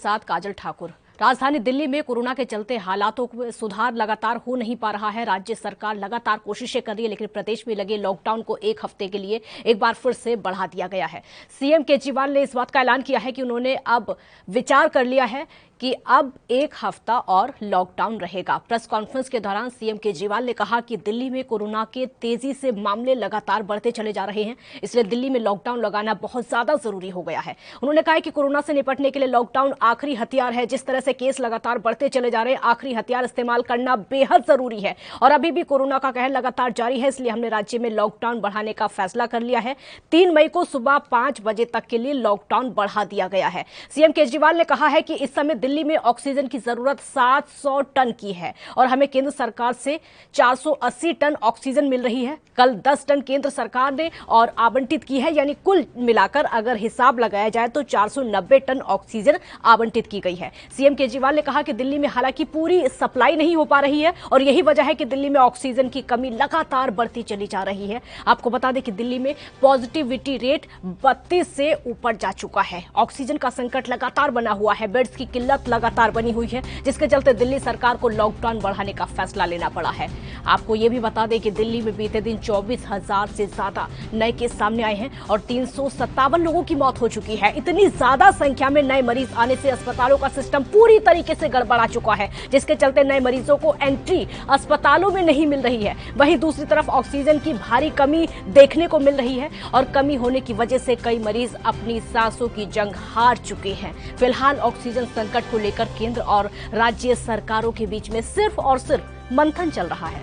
साथ काजल ठाकुर। राजधानी दिल्ली में कोरोना के चलते हालातों में सुधार लगातार हो नहीं पा रहा है। राज्य सरकार लगातार कोशिशें कर रही है, लेकिन प्रदेश में लगे लॉकडाउन को एक हफ्ते के लिए एक बार फिर से बढ़ा दिया गया है। सीएम केजरीवाल ने इस बात का ऐलान किया है कि उन्होंने अब विचार कर लिया है कि अब एक हफ्ता और लॉकडाउन रहेगा। प्रेस कॉन्फ्रेंस के दौरान सीएम केजरीवाल ने कहा कि दिल्ली में कोरोना के तेजी से मामले लगातार बढ़ते चले जा रहे हैं, इसलिए दिल्ली में लॉकडाउन लगाना बहुत ज्यादा जरूरी हो गया है। उन्होंने कहा कि कोरोना से निपटने के लिए लॉकडाउन आखिरी हथियार है। जिस तरह से केस लगातार बढ़ते चले जा रहे हैं, आखिरी हथियार इस्तेमाल करना बेहद जरूरी है और अभी भी कोरोना का कहर लगातार जारी है, इसलिए हमने राज्य में लॉकडाउन बढ़ाने का फैसला कर लिया है। 3 मई को सुबह 5 बजे तक के लिए लॉकडाउन बढ़ा दिया गया है। सीएम केजरीवाल ने कहा है कि इस समय दिल्ली में ऑक्सीजन की जरूरत 700 टन की है और हमें केंद्र सरकार से 480 टन ऑक्सीजन मिल रही है। कल 10 टन केंद्र सरकार ने और आवंटित की है, यानी कुल मिलाकर अगर हिसाब लगाया जाए तो 490 टन ऑक्सीजन आवंटित की गई है। सीएम केजरीवाल ने कहा कि दिल्ली में हालांकि पूरी सप्लाई नहीं हो पा रही है और यही वजह है कि दिल्ली में ऑक्सीजन की कमी लगातार बढ़ती चली जा रही है। आपको बता दें कि दिल्ली में पॉजिटिविटी रेट 32 से ऊपर जा चुका है। ऑक्सीजन का संकट लगातार बना हुआ है, बेड्स की किल्लत लगातार बनी हुई है, जिसके चलते दिल्ली सरकार को लॉकडाउन बढ़ाने का फैसला लेना पड़ा है। आपको यह भी बता दें कि दिल्ली में बीते दिन 24,000 से ज्यादा नए केस सामने आए हैं और 357 लोगों की मौत हो चुकी है। इतनी ज्यादा संख्या में नए मरीज आने से अस्पतालों का सिस्टम पूरी तरीके से गड़बड़ा चुका है, जिसके चलते नए मरीजों को एंट्री अस्पतालों में नहीं मिल रही है। वहीं दूसरी तरफ ऑक्सीजन की भारी कमी देखने को मिल रही है और कमी होने की वजह से कई मरीज अपनी सांसों की जंग हार चुके हैं। फिलहाल ऑक्सीजन संकट को लेकर केंद्र और राज्य सरकारों के बीच में सिर्फ और सिर्फ मंथन चल रहा है।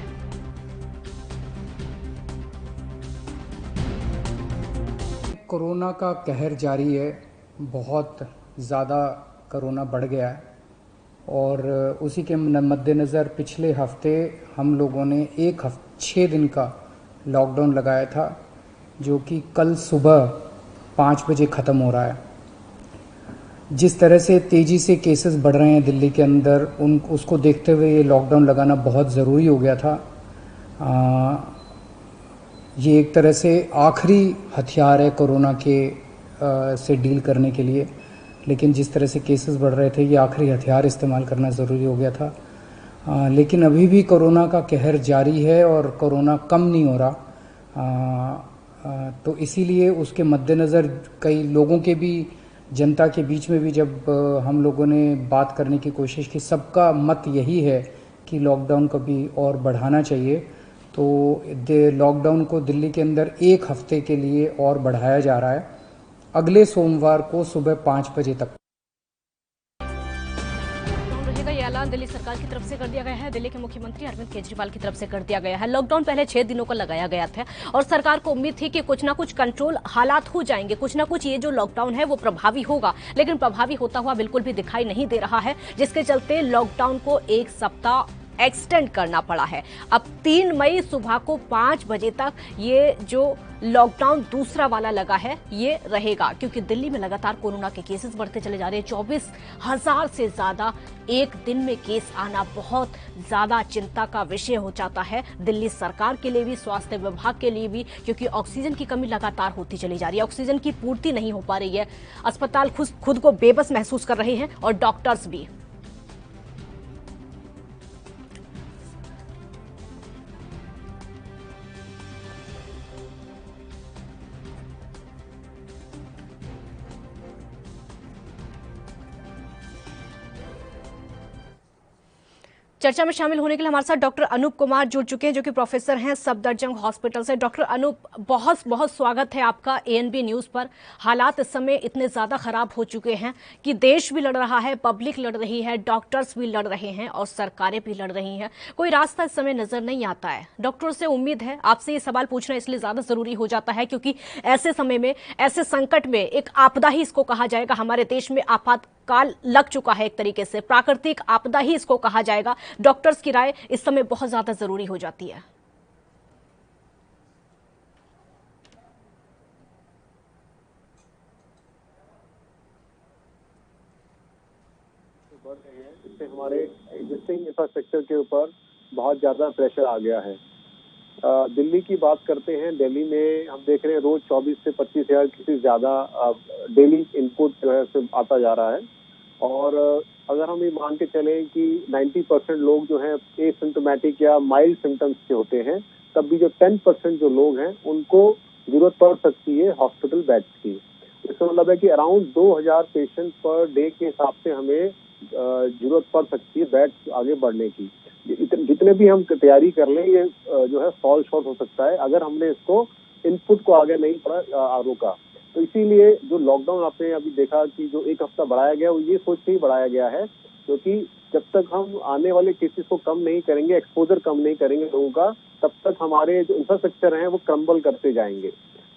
कोरोना का कहर जारी है, बहुत ज़्यादा कोरोना बढ़ गया है और उसी के मद्देनज़र पिछले हफ्ते हम लोगों ने 6 दिन का लॉकडाउन लगाया था, जो कि कल सुबह 5 बजे ख़त्म हो रहा है। जिस तरह से तेज़ी से केसेस बढ़ रहे हैं दिल्ली के अंदर, उसको देखते हुए ये लॉकडाउन लगाना बहुत ज़रूरी हो गया था। ये एक तरह से आखिरी हथियार है कोरोना के से डील करने के लिए, लेकिन जिस तरह से केसेस बढ़ रहे थे, ये आखिरी हथियार इस्तेमाल करना ज़रूरी हो गया था। लेकिन अभी भी कोरोना का कहर जारी है और कोरोना कम नहीं हो रहा। तो इसीलिए उसके मद्देनज़र कई लोगों के भी, जनता के बीच में भी जब हम लोगों ने बात करने की कोशिश की, सबका मत यही है कि लॉकडाउन को भी और बढ़ाना चाहिए। तो लॉकडाउन को दिल्ली के अंदर 1 हफ्ते के लिए और बढ़ाया जा रहा है, अगले सोमवार को सुबह 5 बजे तक। ये ऐलान दिल्ली सरकार की तरफ से कर दिया गया है। दिल्ली के मुख्यमंत्री अरविंद केजरीवाल की तरफ से कर दिया गया है। लॉकडाउन पहले 6 दिनों का लगाया गया था और सरकार को उम्मीद थी कि कुछ ना कुछ कंट्रोल हालात हो जाएंगे, कुछ ना कुछ ये जो लॉकडाउन है वो प्रभावी होगा, लेकिन प्रभावी होता हुआ बिल्कुल भी दिखाई नहीं दे रहा है, जिसके चलते लॉकडाउन को 1 सप्ताह एक्सटेंड करना पड़ा है। अब 3 मई सुबह को 5 बजे तक ये जो लॉकडाउन दूसरा वाला लगा है ये रहेगा, क्योंकि दिल्ली में लगातार कोरोना के केसेस बढ़ते चले जा रहे हैं। 24,000 से ज्यादा एक दिन में केस आना बहुत ज्यादा चिंता का विषय हो जाता है, दिल्ली सरकार के लिए भी, स्वास्थ्य विभाग के लिए भी, क्योंकि ऑक्सीजन की कमी लगातार होती चली जा रही है। ऑक्सीजन की पूर्ति नहीं हो पा रही है, अस्पताल खुद को बेबस महसूस कर रहे हैं और डॉक्टर्स भी। चर्चा में शामिल होने के लिए हमारे साथ डॉक्टर अनूप कुमार जुड़ चुके हैं, जो कि प्रोफेसर हैं सफदरजंग हॉस्पिटल से। डॉक्टर अनूप, बहुत बहुत स्वागत है आपका एएनबी न्यूज पर। हालात इस समय इतने ज्यादा खराब हो चुके हैं कि देश भी लड़ रहा है, पब्लिक लड़ रही है, डॉक्टर्स भी लड़ रहे हैं और सरकारें भी लड़ रही हैं, कोई रास्ता इस समय नजर नहीं आता है। डॉक्टरों से उम्मीद है, आपसे ये सवाल पूछना इसलिए ज्यादा जरूरी हो जाता है क्योंकि ऐसे समय में, ऐसे संकट में, एक आपदा ही इसको कहा जाएगा, हमारे देश में आपातकाल लग चुका है, एक तरीके से प्राकृतिक आपदा ही इसको कहा जाएगा। डॉक्टर्स की राय इस समय बहुत ज्यादा जरूरी हो जाती है। इससे हमारे एग्जिस्टिंग इंफ्रास्ट्रक्चर के ऊपर बहुत ज्यादा प्रेशर आ गया है। दिल्ली की बात करते हैं, दिल्ली में हम देख रहे हैं रोज 24 से 25 हजार केसेस ज्यादा डेली इनपुट जो है आता जा रहा है और अगर हम ये मान के चलें कि 90% लोग जो हैं एसिम्टोमेटिक या माइल्ड सिम्टम्स के होते हैं, तब भी जो 10% जो लोग हैं उनको जरूरत पड़ सकती है हॉस्पिटल बेड्स की। इसका मतलब है कि अराउंड 2000 पेशेंट पर डे के हिसाब से हमें जरूरत पड़ सकती है बेड्स आगे बढ़ने की। जितने भी हम तैयारी कर लें, ये जो है फॉल शॉर्ट हो सकता है अगर हमने इसको इनपुट को आगे नहीं रोका। तो इसीलिए जो लॉकडाउन आपने अभी देखा कि जो 1 हफ्ता बढ़ाया गया, वो ये सोच के ही बढ़ाया गया है क्योंकि जब तक हम आने वाले केसेस को कम नहीं करेंगे, एक्सपोजर कम नहीं करेंगे लोगों का, तब तक हमारे जो इंफ्रास्ट्रक्चर हैं वो क्रम्बल करते जाएंगे।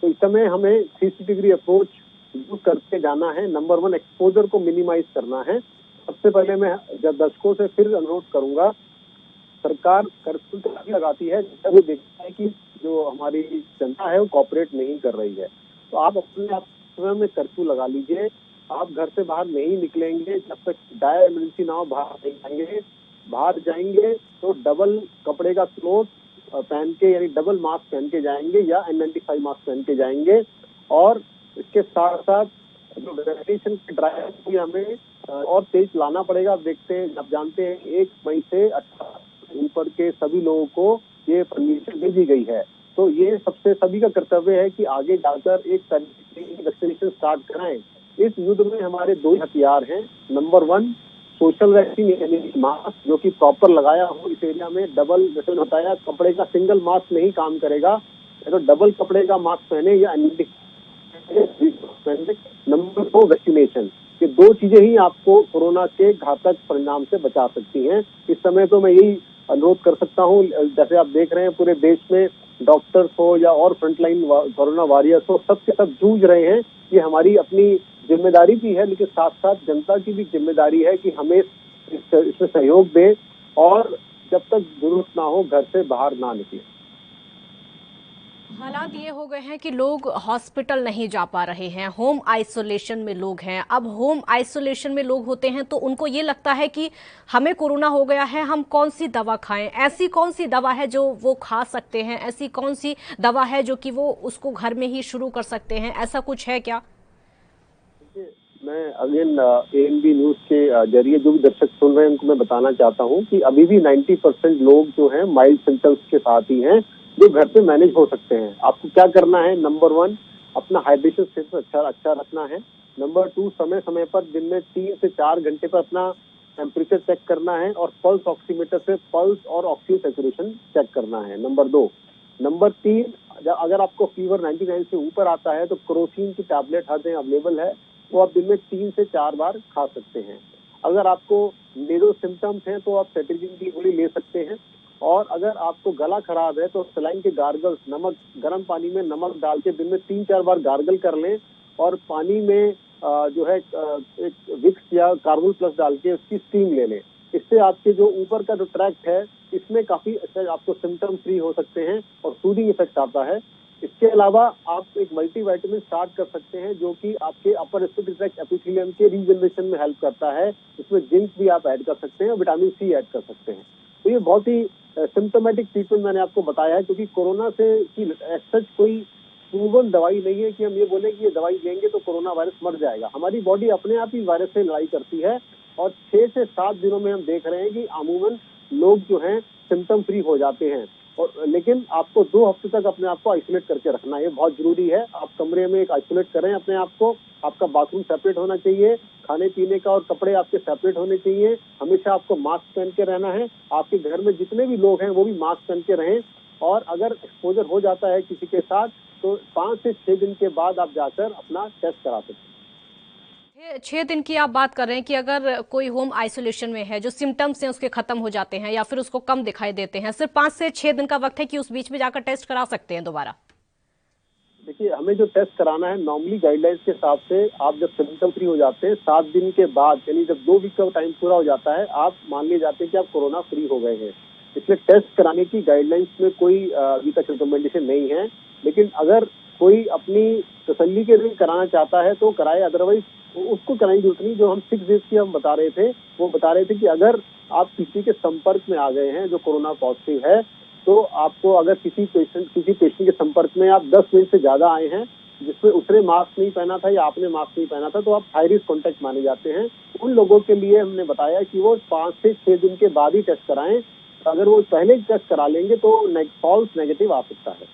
तो इस समय हमें 360 डिग्री अप्रोच यूज करके जाना है। नंबर 1, एक्सपोजर को मिनिमाइज करना है। सबसे पहले मैं जब दर्शकों से फिर अनुरोध करूंगा, सरकार कर्फ्यू तो लगाती है जब वो देखता है कि जो हमारी जनता है वो कॉपरेट नहीं कर रही है, तो आप अपने आप स्वयं में कर्फ्यू लगा लीजिए। आप घर से बाहर नहीं निकलेंगे जब तक डायर इमरजेंसी ना हो, बाहर नहीं जाएंगे। बाहर जाएंगे तो डबल कपड़े का क्लोथ पहन के, यानी डबल मास्क पहन के जाएंगे या N95 मास्क पहन के जाएंगे। और इसके साथ साथ जो वैक्सीनेशन की ड्राइव भी हमें और तेज लाना पड़ेगा। आप देखते हैं, आप जानते हैं 1 मई से 18 ऊपर के सभी लोगों को ये परमिशन दे दी गई है। तो ये सबसे सभी का कर्तव्य है कि आगे जाकर एक वैक्सीनेशन स्टार्ट कराएं। इस युद्ध में हमारे 2 हथियार हैं। नंबर 1, सोशल वैक्सीन यानी मास्क, जो कि प्रॉपर लगाया हो इस एरिया में। डबल, जैसे बताया, कपड़े का सिंगल मास्क नहीं काम करेगा, तो डबल कपड़े का मास्क पहने या नंबर 2, वैक्सीनेशन। ये 2 चीजें ही आपको कोरोना के घातक परिणाम से बचा सकती हैं। इस समय तो मैं यही अनुरोध कर सकता हूँ, जैसे आप देख रहे हैं पूरे देश में डॉक्टर्स हो या और फ्रंटलाइन कोरोना वॉरियर्स हो, सबके सब जूझ रहे हैं। ये हमारी अपनी जिम्मेदारी भी है, लेकिन साथ साथ जनता की भी जिम्मेदारी है कि हमें इसमें सहयोग दें और जब तक जरूरत ना हो घर से बाहर ना निकले। हालात ये हो गए हैं कि लोग हॉस्पिटल नहीं जा पा रहे हैं, होम आइसोलेशन में लोग हैं। अब होम आइसोलेशन में लोग होते हैं तो उनको ये लगता है कि हमें कोरोना हो गया है, हम कौन सी दवा खाएं, ऐसी कौन सी दवा है जो वो खा सकते हैं, ऐसी कौन सी दवा है जो कि वो उसको घर में ही शुरू कर सकते हैं, ऐसा कुछ है क्या? मैं अगेन ANB न्यूज के जरिए जो भी दर्शक सुन रहे हैं उनको मैं बताना चाहता हूं कि अभी भी 90% लोग जो हैं माइल्ड सिम्टम्स के साथ ही हैं, जो घर पे मैनेज हो सकते हैं। आपको क्या करना है? नंबर 1, अपना हाइड्रेशन स्टेटस अच्छा रखना है। नंबर 2, समय समय पर दिन में 3 से 4 घंटे पर अपना टेम्परेचर चेक करना है और पल्स ऑक्सीमीटर से पल्स और ऑक्सीजन सैचुरेशन चेक करना है। नंबर 2। नंबर 3, अगर आपको फीवर 99 से ऊपर आता है तो क्रोसिन की टैबलेट हर दिन अवेलेबल है, वो आप दिन में 3 से 4 बार खा सकते हैं। अगर आपको नेजल सिम्टम्स हैं तो आप सेट्रिजिन की गोली ले सकते हैं। और अगर आपको गला खराब है तो सलाइन के गार्गल्स, नमक, गर्म पानी में नमक डाल के दिन में 3-4 बार गार्गल कर लें और पानी में जो है एक विक्स या कार्बोल प्लस डाल के उसकी स्टीम ले लें। इससे आपके जो ऊपर का जो ट्रैक्ट है इसमें काफी अच्छा आपको सिम्टम फ्री हो सकते हैं और सूदिंग इफेक्ट आता है। इसके अलावा आप एक मल्टीविटामिन स्टार्ट कर सकते हैं जो कि आपके अपर रेस्पिरेटरी ट्रैक्ट एपिथेलियम के रीजनरेशन में हेल्प करता है। इसमें जिंक भी आप ऐड कर सकते हैं, विटामिन C ऐड कर सकते हैं। तो ये बहुत ही सिम्टोमेटिक ट्रीटमेंट मैंने आपको बताया है, क्योंकि कोरोना से की सच कोई प्रूवन दवाई नहीं है कि हम ये बोले कि ये दवाई लेंगे तो कोरोना वायरस मर जाएगा। हमारी बॉडी अपने आप ही वायरस से लड़ाई करती है और 6 से 7 दिनों में हम देख रहे हैं कि अमूमन लोग जो हैं सिम्टम फ्री हो जाते हैं। और लेकिन आपको 2 हफ्ते तक अपने आप को आइसोलेट करके रखना, ये बहुत जरूरी है। आप कमरे में एक आइसोलेट करें अपने आप को। आपका बाथरूम सेपरेट होना चाहिए, खाने पीने का और कपड़े आपके सेपरेट होने चाहिए। हमेशा आपको मास्क पहन के रहना है। आपके घर में जितने भी लोग हैं वो भी मास्क पहन के रहें। और अगर एक्सपोजर हो जाता है किसी के साथ तो 5 से 6 दिन के बाद आप जाकर अपना टेस्ट करा सकते हैं। 6 दिन की आप बात कर रहे हैं कि अगर कोई होम आइसोलेशन में है, जो सिम्टम्स हैं उसके खत्म हो जाते हैं या फिर उसको कम दिखाई देते हैं, सिर्फ 5 से 6 दिन का वक्त है कि उस बीच में जाकर टेस्ट करा सकते हैं दोबारा? देखिए, हमें जो टेस्ट कराना है नॉर्मली गाइडलाइंस के हिसाब से, आप जब सिम्टम फ्री हो जाते हैं 7 दिन के बाद, यानी जब 2 वीक का टाइम पूरा हो जाता है, आप मान लिए जाते हैं कि आप कोरोना फ्री हो गए हैं। इसलिए टेस्ट कराने की गाइडलाइंस में कोई अभी तक रिकमेंडेशन नहीं है। लेकिन अगर कोई अपनी तसल्ली के लिए कराना चाहता है तो कराए, अदरवाइज उसको कराने की जरूरत नहीं। जो हम 6 डेज की हम बता रहे थे, वो बता रहे थे कि अगर आप किसी के संपर्क में आ गए हैं जो कोरोना पॉजिटिव है, तो आपको अगर किसी पेशेंट के संपर्क में आप 10 मिनट से ज्यादा आए हैं जिसमें उसने मास्क नहीं पहना था या आपने मास्क नहीं पहना था, तो आप हाई रिस्क कॉन्टेक्ट माने जाते हैं। उन लोगों के लिए हमने बताया कि वो 5 से 6 दिन के बाद ही टेस्ट कराएं। अगर वो पहले टेस्ट करा लेंगे तो फॉल्स नेगेटिव आ सकता है।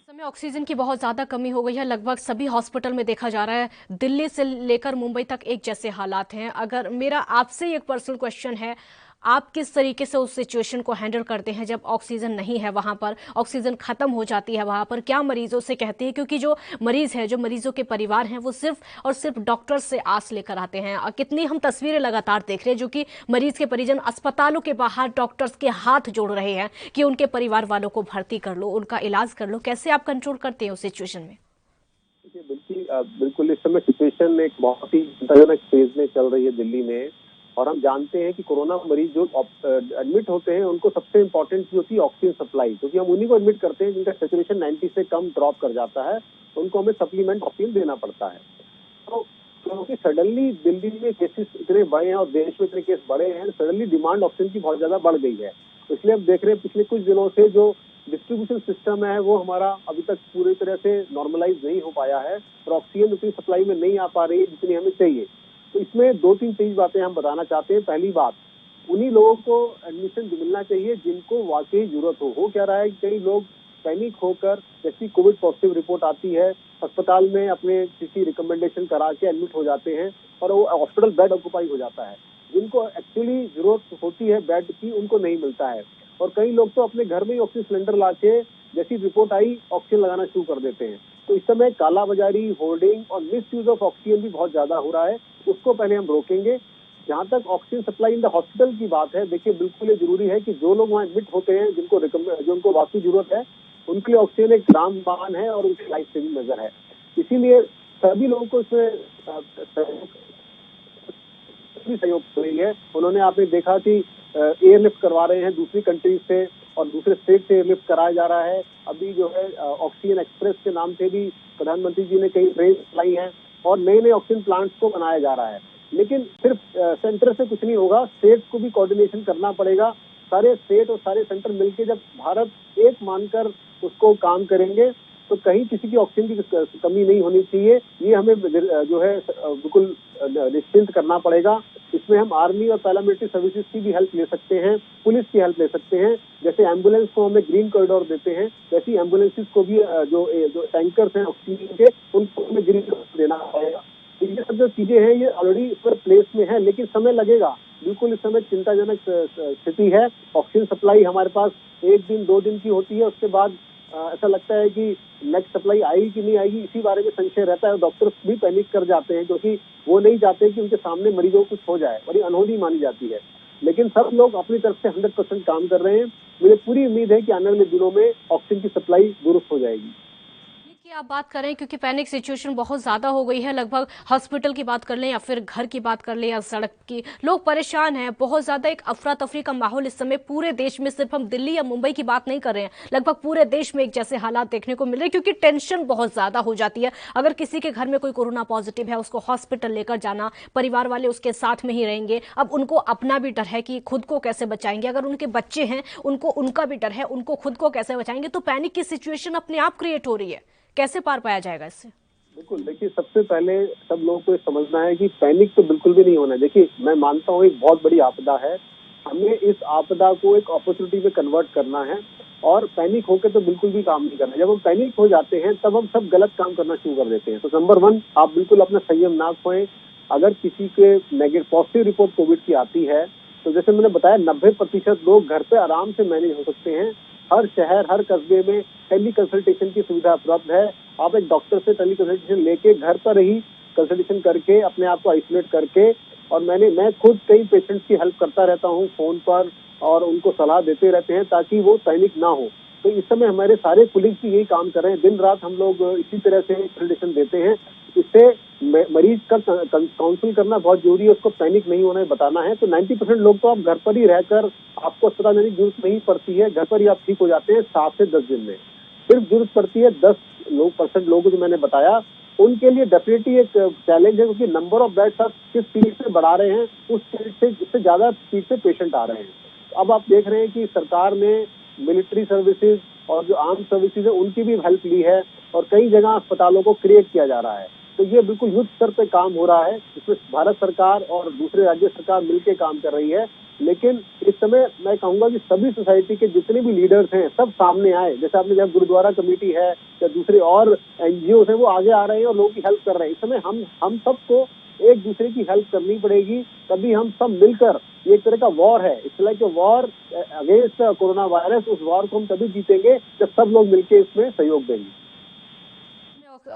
समय ऑक्सीजन की बहुत ज्यादा कमी हो गई है, लगभग सभी हॉस्पिटल में देखा जा रहा है। दिल्ली से लेकर मुंबई तक एक जैसे हालात हैं। अगर मेरा आपसे एक पर्सनल क्वेश्चन है, आप किस तरीके से उस सिचुएशन को हैंडल करते हैं जब ऑक्सीजन नहीं है वहां पर, ऑक्सीजन खत्म हो जाती है वहां पर, क्या मरीजों से कहते हैं? क्योंकि जो मरीज है, जो मरीजों के परिवार हैं, वो सिर्फ और सिर्फ डॉक्टर से आस लेकर आते हैं। और कितनी हम तस्वीरें लगातार देख रहे हैं जो कि मरीज के परिजन अस्पतालों के बाहर डॉक्टर्स के हाथ जोड़ रहे हैं कि उनके परिवार वालों को भर्ती कर लो, उनका इलाज कर लो। कैसे आप कंट्रोल करते हैं उस सिचुएशन में? बिल्कुल इस समय सिचुएशन एक बहुत ही चिंताजनक फेज में चल रही है दिल्ली में। और हम जानते हैं कि कोरोना मरीज जो एडमिट होते हैं उनको सबसे इम्पोर्टेंट चीज होती है ऑक्सीजन सप्लाई, क्योंकि हम उन्हीं को एडमिट करते हैं जिनका सैचुरेशन 90 से कम ड्रॉप कर जाता है, तो उनको हमें सप्लीमेंट ऑक्सीजन देना पड़ता है। तो क्योंकि सडनली दिल्ली में केसेस इतने बड़े हैं और देश में इतने केस बड़े हैं, सडनली डिमांड ऑक्सीजन की बहुत ज्यादा बढ़ गई है। तो इसलिए हम देख रहे हैं पिछले कुछ दिनों से जो डिस्ट्रीब्यूशन सिस्टम है वो हमारा अभी तक पूरी तरह से नॉर्मलाइज नहीं हो पाया है और ऑक्सीजन उतनी सप्लाई में नहीं आ पा रही है जितनी हमें चाहिए। तो इसमें 2-3 चीज बातें हम बताना चाहते हैं। पहली बात, उन्हीं लोगों को एडमिशन मिलना चाहिए जिनको वाकई जरूरत हो। क्या रहा है कि कई लोग पैनिक होकर, जैसी कोविड पॉजिटिव रिपोर्ट आती है, अस्पताल में अपने किसी रिकमेंडेशन करा के एडमिट हो जाते हैं और वो हॉस्पिटल बेड ऑक्यूपाई हो जाता है। जिनको एक्चुअली जरूरत होती है बेड की, उनको नहीं मिलता है। और कई लोग तो अपने घर में ही ऑक्सीजन सिलेंडर ला के जैसी रिपोर्ट आई ऑक्सीजन लगाना शुरू कर देते हैं। तो इस समय कालाबाजारी, होर्डिंग और मिस यूज ऑफ ऑक्सीजन भी बहुत ज्यादा हो रहा है, उसको पहले हम रोकेंगे। जहां तक oxygen supply in the hospital की बात है, देखिए बिल्कुल ये जरूरी है कि जो लोग वहाँ एडमिट होते हैं, जिनको वाकई जरूरत है, उनके लिए ऑक्सीजन एक रामबाण है और उनकी लाइफ सेविंग मेजर है। इसीलिए सभी लोगों को इसमें सहयोग हो रही है। उन्होंने, आपने देखा कि एयरलिफ्ट करवा रहे हैं दूसरी कंट्रीज से और दूसरे स्टेट से एयरलिफ्ट कराया जा रहा है। अभी जो है ऑक्सीजन एक्सप्रेस के नाम से भी प्रधानमंत्री जी ने कई ट्रेन चलाई हैं और नए नए ऑक्सीजन प्लांट्स को बनाया जा रहा है। लेकिन सिर्फ सेंटर से कुछ नहीं होगा, स्टेट को भी कोऑर्डिनेशन करना पड़ेगा। सारे स्टेट और सारे सेंटर मिलकर जब भारत एक मानकर उसको काम करेंगे तो कहीं किसी की ऑक्सीजन की कमी नहीं होनी चाहिए। ये हमें जो है बिल्कुल निश्चिंत करना पड़ेगा। इसमें हम आर्मी और पैरामिलिट्री सर्विसेज की भी हेल्प ले सकते हैं, पुलिस की हेल्प ले सकते हैं। जैसे एम्बुलेंस को हमें ग्रीन कॉरिडोर देते हैं, वैसी एम्बुलेंसेज को भी जो टैंकर्स हैं ऑक्सीजन के, उनको हमें ग्रीन कॉरिडोर देना पड़ेगा। ये सब जो चीजें हैं ये ऑलरेडी इस पर प्लेस में है, लेकिन समय लगेगा। बिल्कुल इस समय चिंताजनक स्थिति है। ऑक्सीजन सप्लाई हमारे पास 1 दिन 2 दिन की होती है, उसके बाद ऐसा लगता है कि नेक्स्ट सप्लाई आएगी कि नहीं आएगी, इसी बारे में संशय रहता है। डॉक्टर्स भी पैनिक कर जाते हैं क्योंकि वो नहीं चाहते कि उनके सामने मरीजों को कुछ हो जाए, बड़ी अनहोनी मानी जाती है। लेकिन सब लोग अपनी तरफ से 100% काम कर रहे हैं। मुझे पूरी उम्मीद है कि आने वाले दिनों में ऑक्सीजन की सप्लाई दुरुस्त हो जाएगी। आप बात करें क्योंकि पैनिक सिचुएशन बहुत ज्यादा हो गई है, लगभग हॉस्पिटल की बात कर लें या फिर घर की बात कर लें या सड़क की, लोग परेशान हैं बहुत ज्यादा। एक अफरा तफरी का माहौल इस समय पूरे देश में, सिर्फ हम दिल्ली या मुंबई की बात नहीं कर रहे हैं, लगभग पूरे देश में एक जैसे हालात देखने को मिल रहे हैं क्योंकि टेंशन बहुत ज्यादा हो जाती है। अगर किसी के घर में कोई कोरोना पॉजिटिव है, उसको हॉस्पिटल लेकर जाना, परिवार वाले उसके साथ में ही रहेंगे। अब उनको अपना भी डर है कि खुद को कैसे बचाएंगे, अगर उनके बच्चे हैं उनको उनका भी डर है, उनको खुद को कैसे बचाएंगे। तो पैनिक की सिचुएशन अपने आप क्रिएट हो रही है, कैसे पार पाया जाएगा इससे? बिल्कुल, देखिए सबसे पहले सब लोगों को समझना है कि पैनिक तो बिल्कुल भी नहीं होना है। देखिए मैं मानता हूँ एक बहुत बड़ी आपदा है, हमें इस आपदा को एक अपॉर्चुनिटी में कन्वर्ट करना है और पैनिक होकर तो बिल्कुल भी काम नहीं करना। जब हम पैनिक हो जाते हैं तब हम सब गलत काम करना शुरू कर देते हैं। तो नंबर 1, आप बिल्कुल अपना संयम ना खोएं। अगर किसी के नेगेटिव पॉजिटिव रिपोर्ट कोविड की आती है तो जैसे मैंने बताया 90% लोग घर पे आराम से मैनेज हो सकते हैं। हर शहर, हर कस्बे में टेली कंसल्टेशन की सुविधा उपलब्ध है। आप एक डॉक्टर से टेली कंसल्टेशन लेके घर पर ही कंसल्टेशन करके अपने आप को आइसोलेट करके, और मैं खुद कई पेशेंट्स की हेल्प करता रहता हूँ फोन पर और उनको सलाह देते रहते हैं ताकि वो पैनिक ना हो। तो इस समय हमारे सारे पुलिस भी यही काम कर रहे हैं, दिन रात हम लोग इसी तरह से कंसल्टेशन देते हैं। इससे मरीज का काउंसिल करना बहुत जरूरी है, उसको पैनिक नहीं होना है बताना है। तो 90% लोग तो आप घर पर ही रहकर, आपको अस्पताल जाने की जरूरत नहीं पड़ती है, घर पर ही आप ठीक हो जाते हैं 7 से 10 दिन में। सिर्फ जरूरत पड़ती है 10% लोगों को जो मैंने बताया, उनके लिए डेफिनेटली एक चैलेंज है क्योंकि नंबर ऑफ बेड्स आप किस स्पीड से बढ़ा रहे हैं उस स्पीड से, इससे ज्यादा स्पीड से पेशेंट आ रहे हैं। अब आप देख रहे हैं कि सरकार ने मिलिट्री सर्विसेज और जो आर्म सर्विसेज है उनकी भी हेल्प ली है। और कई जगह अस्पतालों को क्रिएट किया जा रहा है। तो ये बिल्कुल युद्ध स्तर पे काम हो रहा है, इसमें भारत सरकार और दूसरे राज्य सरकार मिलकर काम कर रही है। लेकिन इस समय मैं कहूंगा कि सभी सोसाइटी के जितने भी लीडर्स हैं सब सामने आए। जैसे आपने जब गुरुद्वारा कमेटी है या दूसरे और एनजीओ है वो आगे आ रहे हैं और लोगों की हेल्प कर रहे हैं। इस समय हम सबको एक दूसरे की हेल्प करनी पड़ेगी, तभी हम सब मिलकर, ये एक तरह का वॉर है, it's like a war against corona virus. उस वॉर को हम तभी जीतेंगे जब सब लोग मिलकर इसमें सहयोग देंगे।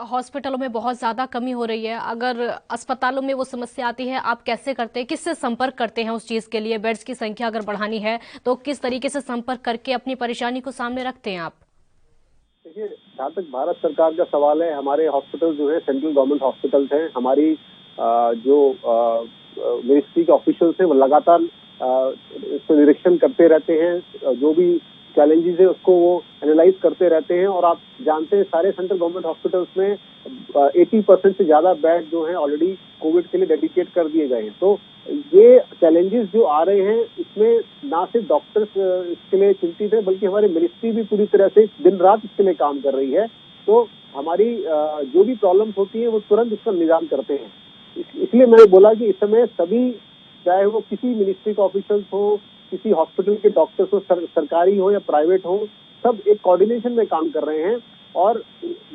हॉस्पिटलों में बहुत ज्यादा कमी हो रही है, अगर अस्पतालों में वो समस्या आती है, आप कैसे करते हैं, किससे संपर्क करते हैं उस चीज के लिए? बेड्स की संख्या अगर बढ़ानी है तो किस तरीके से संपर्क करके अपनी परेशानी को सामने रखते हैं आप? देखिए, जहाँ तक भारत सरकार का सवाल है, हमारे हॉस्पिटल जो है सेंट्रल गवर्नमेंट हॉस्पिटल्स हैं। हमारी जो मिनिस्ट्री के ऑफिशियल्स हैं वो लगातार इसको निरीक्षण करते रहते हैं। जो भी चैलेंजेस है उसको वो एनालाइज करते रहते हैं। और आप जानते हैं सारे सेंट्रल गवर्नमेंट हॉस्पिटल्स में 80% से ज्यादा बेड जो हैं ऑलरेडी कोविड के लिए डेडिकेट कर दिए गए हैं। तो ये चैलेंजेस जो आ रहे हैं इसमें ना सिर्फ डॉक्टर्स इसके लिए चिंतित है, बल्कि हमारी मिनिस्ट्री भी पूरी तरह से दिन रात इसके लिए काम कर रही है। तो हमारी जो भी प्रॉब्लम्स होती है वो तुरंत इसका निदान करते हैं। इसलिए मैंने बोला कि इस समय सभी, चाहे वो किसी मिनिस्ट्री के ऑफिशियल्स हो, किसी हॉस्पिटल के डॉक्टर्स हो, सरकारी हो या प्राइवेट हो, सब एक कोऑर्डिनेशन में काम कर रहे हैं। और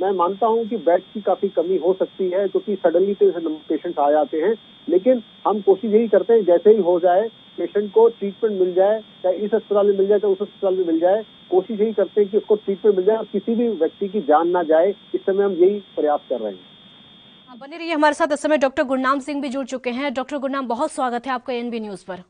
मैं मानता हूं कि बेड की काफी कमी हो सकती है, क्योंकि सडनली पेशेंट्स आ जाते हैं। लेकिन हम कोशिश यही करते हैं जैसे ही हो जाए पेशेंट को ट्रीटमेंट मिल जाए, चाहे इस अस्पताल में मिल जाए चाहे उस अस्पताल में मिल जाए, कोशिश यही करते हैं कि उसको ट्रीटमेंट मिल जाए और किसी भी व्यक्ति की जान ना जाए। इस समय हम यही प्रयास कर रहे हैं। बने रहिए हमारे साथ। इस समय डॉक्टर गुरनाम सिंह भी जुड़ चुके हैं। डॉक्टर गुरनाम, बहुत स्वागत है आपका एएनबी न्यूज पर।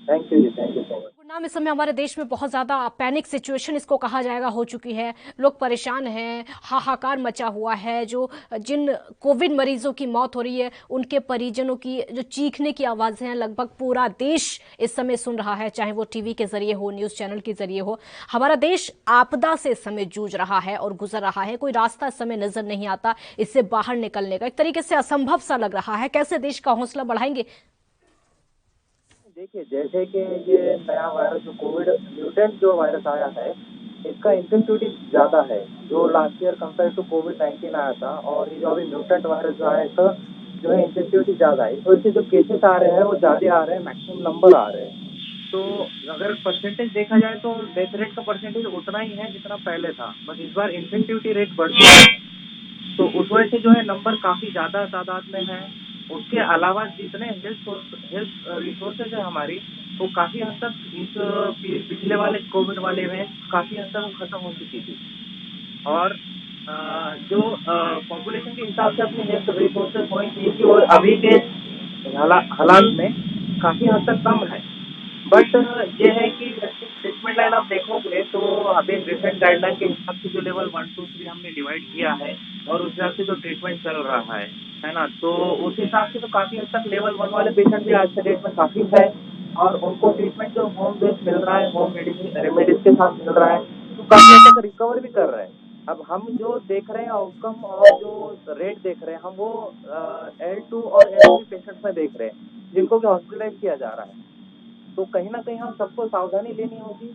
Thank you ji, thank you so much. Gurnam, इस समय हमारे देश में बहुत ज्यादा पैनिक सिचुएशन इसको कहा जाएगा हो चुकी है। लोग परेशान हैं, हाहाकार मचा हुआ है। जो जिन कोविड मरीजों की मौत हो रही है उनके परिजनों की जो चीखने की आवाजें हैं, लगभग पूरा देश इस समय सुन रहा है, चाहे वो टीवी के जरिए हो, न्यूज चैनल के जरिए हो। हमारा देश आपदा से इस समय जूझ रहा है और गुजर रहा है। कोई रास्ता इस समय नजर नहीं आता इससे बाहर निकलने का। एक तरीके से असंभव सा लग रहा है। कैसे देश का हौसला बढ़ाएंगे? देखिए, जैसे कि ये नया वायरस जो कोविड म्यूटेंट जो वायरस आया है, इसका इंफेक्टिविटी ज़्यादा है जो लास्ट ईयर कंपेयर टू कोविड-19 आया था। और ये जो अभी म्यूटेंट वायरस जो आया है इसका जो है इंफेक्टिविटी ज़्यादा है। इस वजह से जो केसेस आ रहे हैं वो ज़्यादा आ रहे हैं, मैक्सिमम नंबर आ रहे हैं। तो अगर परसेंटेज देखा जाए तो डेथ रेट का परसेंटेज उतना ही है जितना पहले था, बस इस बार इंफेक्टिविटी रेट बढ़ गया है। तो उस वजह से जो है नंबर काफ़ी ज़्यादा तादाद में है। उसके अलावा जितने हेल्थ रिसोर्सेज है हमारी, वो काफ़ी हद तक इस पिछले वाले कोविड वाले में काफ़ी हद तक वो खत्म हो चुकी थी। और जो पॉपुलेशन के हिसाब से अपनी हेल्थ रिसोर्सेज होनी चाहिए कि वो अभी के हालात में काफ़ी हद तक कम है। बट ये है कि ट्रीटमेंट लाइन आप देखोगे तो अभी रिसेंट गाइडलाइन के हिसाब से जो लेवल 1, 2, 3 हमने डिवाइड किया है और उस हिसाब से जो ट्रीटमेंट चल रहा है ना, तो उस हिसाब से तो काफ़ी हद तक लेवल 1 वाले पेशेंट भी आज के डेट में काफ़ी है और उनको ट्रीटमेंट जो होम बेस्ड मिल रहा है, होम रेमेडीज के साथ मिल रहा है, तो काफ़ी हद तक रिकवर भी कर रहे हैं। अब हम जो देख रहे हैं आउटकम और जो रेट देख रहे हैं हम वो L2 और L3 पेशेंट्स में देख रहे हैं जिनको कि हॉस्पिटलाइज किया जा रहा है। तो कहीं ना कहीं हम सबको सावधानी लेनी होगी,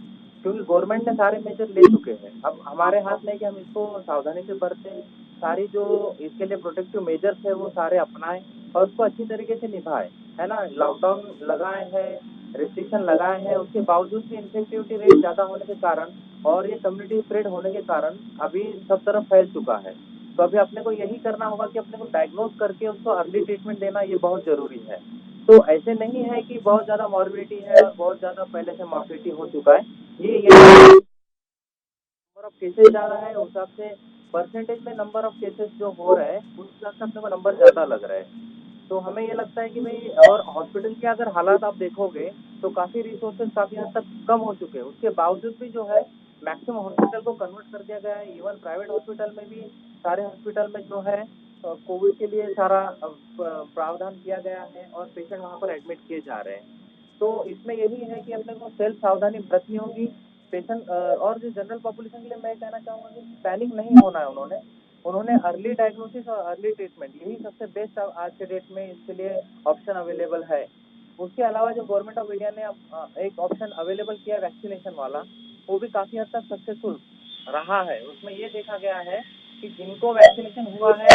क्योंकि गवर्नमेंट ने सारे मेजर ले चुके हैं। अब हमारे हाथ में कि हम इसको सावधानी से बरतें, सारी जो इसके लिए प्रोटेक्टिव मेजर्स है वो सारे अपनाएं और उसको अच्छी तरीके से निभाएं, है ना। लॉकडाउन लगाए हैं, रिस्ट्रिक्शन लगाए हैं, उसके बावजूद भी इन्फेक्टिविटी रेट ज़्यादा होने के कारण और ये कम्युनिटी स्प्रेड होने के कारण अभी सब तरफ फैल चुका है। तो अभी अपने को यही करना होगा कि अपने को डायग्नोज करके उसको अर्ली ट्रीटमेंट देना ये बहुत ज़रूरी है। तो ऐसे नहीं है कि बहुत ज़्यादा मॉर्बिडिटी है और बहुत ज़्यादा पहले से मॉर्बिडिटी हो चुका है। ये नंबर ऑफ केसेस ज़्यादा है, उस हिसाब से परसेंटेज में नंबर ऑफ केसेस जो हो रहे हैं उस हिसाब से अपने को नंबर ज़्यादा लग रहा है। तो हमें ये लगता है कि भाई, और हॉस्पिटल के अगर हालात आप देखोगे तो काफ़ी रिसोर्सेज काफ़ी हद तक कम हो चुके हैं। उसके बावजूद भी जो है मैक्सिमम हॉस्पिटल को कन्वर्ट कर दिया गया है। इवन प्राइवेट हॉस्पिटल में भी सारे हॉस्पिटल में जो है कोविड के लिए सारा प्रावधान किया गया है और पेशेंट वहाँ पर एडमिट किए जा रहे हैं। तो इसमें यही है कि अपने को सेल्फ सावधानी बरतनी होगी। पेशेंट और जो जनरल पॉपुलेशन के लिए मैं कहना चाहूँगा कि पैनिक नहीं होना है। उन्होंने अर्ली डायग्नोसिस और अर्ली ट्रीटमेंट यही सबसे बेस्ट आज के डेट में इसके लिए ऑप्शन अवेलेबल है। उसके अलावा जो गवर्नमेंट ऑफ इंडिया ने एक ऑप्शन अवेलेबल किया वैक्सीनेशन वाला, वो भी काफ़ी हद तक सक्सेसफुल रहा है। उसमें ये देखा गया है कि जिनको वैक्सीनेशन हुआ है।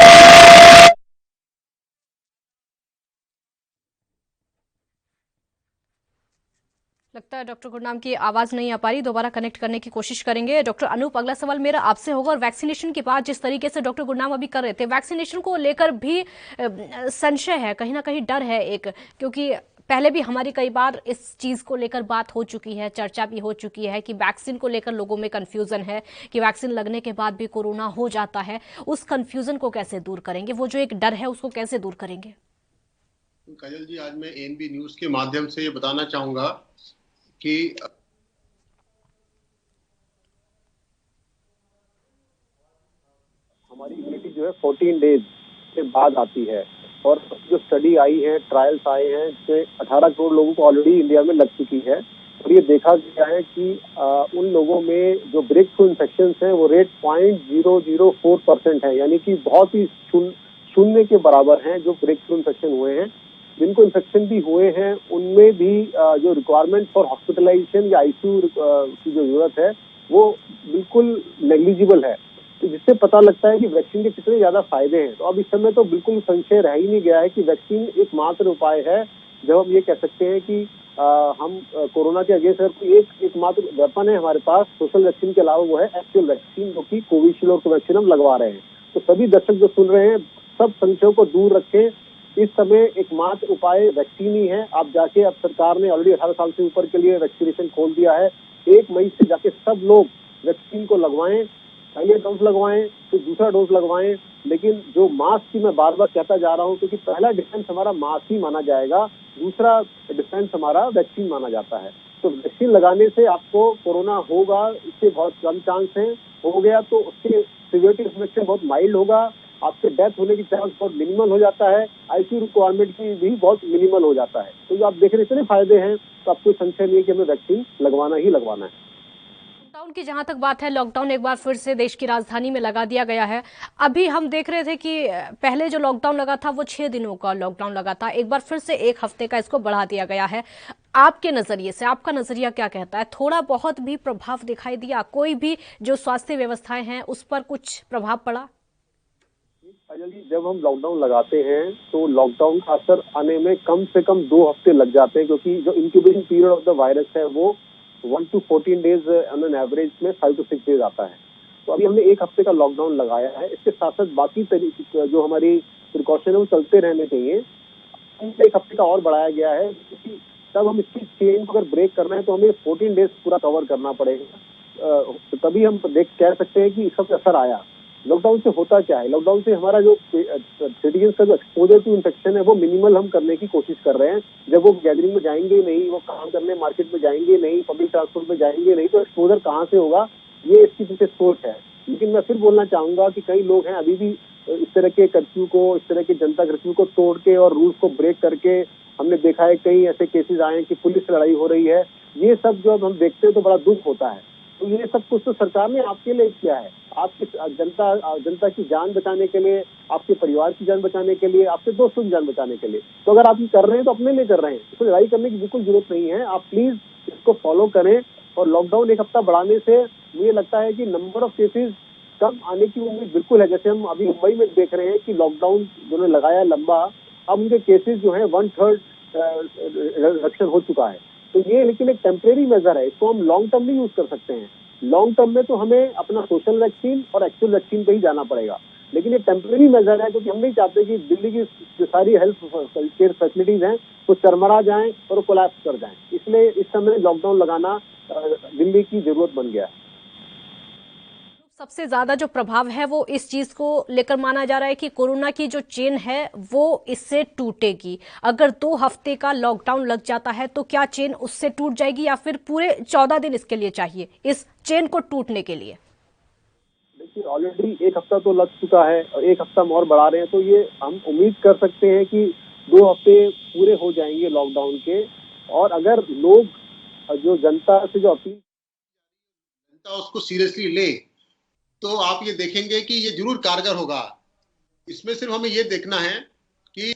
लगता है डॉक्टर गुरनाम की आवाज नहीं आ पा रही, दोबारा कनेक्ट करने की कोशिश करेंगे। डॉक्टर अनूप, अगला सवाल मेरा आपसे होगा, और वैक्सीनेशन के बाद जिस तरीके से डॉक्टर गुरनाम अभी कर रहे थे, वैक्सीनेशन को लेकर भी संशय है, कहीं ना कहीं डर है एक, क्योंकि पहले भी हमारी कई बार इस चीज को लेकर बात हो चुकी है, चर्चा भी हो चुकी है कि वैक्सीन को लेकर लोगों में कंफ्यूजन है कि वैक्सीन लगने के बाद भी कोरोना हो जाता है। उस कंफ्यूजन को कैसे दूर करेंगे, वो जो एक डर है उसको कैसे दूर करेंगे? काजल जी, आज मैं एएनबी न्यूज के माध्यम से ये बताना चाहूंगा कि हमारी इम्यूनिटी जो है 14 डेज के बाद आती है, और जो स्टडी आई है, ट्रायल्स आए हैं, इससे 18 करोड़ लोगों को ऑलरेडी इंडिया में लग चुकी है। और ये देखा गया है कि उन लोगों में जो ब्रेक थ्रू इन्फेक्शन है वो रेट 0.004% है, यानी कि बहुत ही शून्य के बराबर हैं जो ब्रेक थ्रू इन्फेक्शन हुए हैं। जिनको इन्फेक्शन भी हुए हैं उनमें भी जो रिक्वायरमेंट फॉर हॉस्पिटलाइजेशन या आईसीयू की जो जरूरत है वो बिल्कुल नेग्लिजिबल है। तो जिससे पता लगता है कि वैक्सीन के कितने ज्यादा फायदे हैं। तो अब इस समय तो बिल्कुल संशय रह ही नहीं गया है कि वैक्सीन एकमात्र उपाय है। जब हम ये कह सकते हैं कि हम कोरोना के अगेंस्ट कोई एकमात्र वेपन है हमारे पास सोशल वैक्सीन के अलावा, वो है एक्चुअल वैक्सीन, जो कि कोविशील्ड और कोवैक्सीन हम लगवा रहे हैं। तो सभी दर्शक जो सुन रहे हैं, सब संशयों को दूर रखें। इस समय एकमात्र उपाय वैक्सीन ही है। आप जाके, अब सरकार ने ऑलरेडी 18 साल से ऊपर के लिए वैक्सीनेशन खोल दिया है। 1 मई से जाके सब लोग वैक्सीन को लगवाएं, पहले डोज लगवाएं, फिर दूसरा डोज लगवाएं। लेकिन जो मास्क की मैं बार बार कहता जा रहा हूं, क्योंकि पहला डिफेंस हमारा मास्क ही माना जाएगा, दूसरा डिफेंस हमारा वैक्सीन माना जाता है। तो वैक्सीन लगाने से आपको कोरोना होगा, इसके बहुत कम चांस है। हो गया तो उसके सिवियरिटी इन्फेक्शन बहुत माइल्ड होगा, आपके डेथ होने की चांस बहुत मिनिमल हो जाता है, आईसीयू रिक्वायरमेंट की भी बहुत मिनिमल हो जाता है। तो आप देख रहे इतने फायदे हैं, तो आपको संशय नहीं है कि हमें वैक्सीन लगवाना ही लगवाना है। लॉकडाउन की जहां तक बात है, लॉकडाउन एक बार फिर से देश की राजधानी में लगा दिया गया है। अभी हम देख रहे थे कि पहले जो लॉकडाउन लगा था वो 6 दिनों का लॉकडाउन लगा था, एक बार फिर से 1 हफ्ते का इसको बढ़ा दिया गया है। आपके नजरिए से, आपका नजरिया क्या कहता है? थोड़ा बहुत भी प्रभाव दिखाई दिया? कोई भी जो स्वास्थ्य व्यवस्थाएं हैं उस पर कुछ प्रभाव पड़ा? जब हम लॉकडाउन लगाते हैं तो लॉकडाउन का असर आने में कम से कम 2 हफ्ते लग जाते हैं, क्योंकि जो incubation period of the virus है वो 1 to 14 days on an average में 5 to 6 डेज आता है। तो अभी हमने 1 हफ्ते का लॉकडाउन लगाया है। इसके साथ साथ बाकी तरीके जो हमारी प्रिकॉशन है वो चलते रहने चाहिए। 1 हफ्ते का और बढ़ाया गया है, क्योंकि तब हम इसकी चेन को अगर ब्रेक करना है तो हमें 14 डेज पूरा कवर करना पड़ेगा। तो तभी हम कह सकते हैं कि इसका असर आया। लॉकडाउन से होता क्या है, लॉकडाउन से हमारा जो सिटीजन का जो एक्सपोजर टू इन्फेक्शन है वो मिनिमल हम करने की कोशिश कर रहे हैं। जब वो गैदरिंग में जाएंगे नहीं, वो काम करने मार्केट में जाएंगे नहीं, पब्लिक ट्रांसपोर्ट में जाएंगे नहीं, तो एक्सपोजर कहाँ से होगा, ये इसकी पीछे सोच है। लेकिन मैं फिर बोलना चाहूंगा कि कई लोग हैं अभी भी इस तरह के कर्फ्यू को, इस तरह के जनता कर्फ्यू को तोड़ के और रूल्स को ब्रेक करके, हमने देखा है कई ऐसे केसेस आए हैं कि पुलिस से लड़ाई हो रही है। ये सब जब हम देखते हैं तो बड़ा दुख होता है। तो ये सब कुछ तो सरकार ने आपके लिए किया है, आपके जनता की जान बचाने के लिए, आपके परिवार की जान बचाने के लिए, आपके दोस्तों की जान बचाने के लिए। तो अगर आप ये कर रहे हैं तो अपने लिए कर रहे हैं, इसको लड़ाई करने की बिल्कुल जरूरत नहीं है। आप प्लीज इसको फॉलो करें। और लॉकडाउन 1 हफ्ता बढ़ाने से मुझे लगता है कि नंबर ऑफ केसेस कम आने की उम्मीद बिल्कुल है। जैसे हम अभी मुंबई में देख रहे हैं कि लॉकडाउन जिन्होंने लगाया लंबा, अब उनके केसेस जो है 1/3 रिडक्शन हो चुका है। तो ये लेकिन एक टेम्परेरी मेजर है, इसको हम लॉन्ग टर्म नहीं यूज कर सकते हैं। लॉन्ग टर्म में तो हमें अपना सोशल वैक्सीन और एक्चुअल वैक्सीन पे ही जाना पड़ेगा। लेकिन ये टेम्परेरी मेजर है, क्योंकि हम नहीं चाहते कि दिल्ली की जो सारी हेल्थ केयर फैसिलिटीज हैं वो चरमरा जाएं और कोलैप्स कर जाएं। इसलिए इस समय लॉकडाउन लगाना दिल्ली की जरूरत बन गया है। सबसे ज्यादा जो प्रभाव है वो इस चीज को लेकर माना जा रहा है कि कोरोना की जो चेन है वो इससे टूटेगी। अगर 2 हफ्ते का लॉकडाउन लग जाता है तो क्या चेन उससे टूट जाएगी, या फिर पूरे 14 दिन इसके लिए चाहिए इस चेन को टूटने के लिए? देखिए, ऑलरेडी 1 हफ्ता तो लग चुका है और 1 हफ्ता हम और बढ़ा रहे हैं, तो ये हम उम्मीद कर सकते हैं कि 2 हफ्ते पूरे हो जाएंगे लॉकडाउन के। और अगर लोग जो जनता से जो अपील, जनता उसको सीरियसली ले तो आप ये देखेंगे कि ये जरूर कारगर होगा। इसमें सिर्फ हमें ये देखना है कि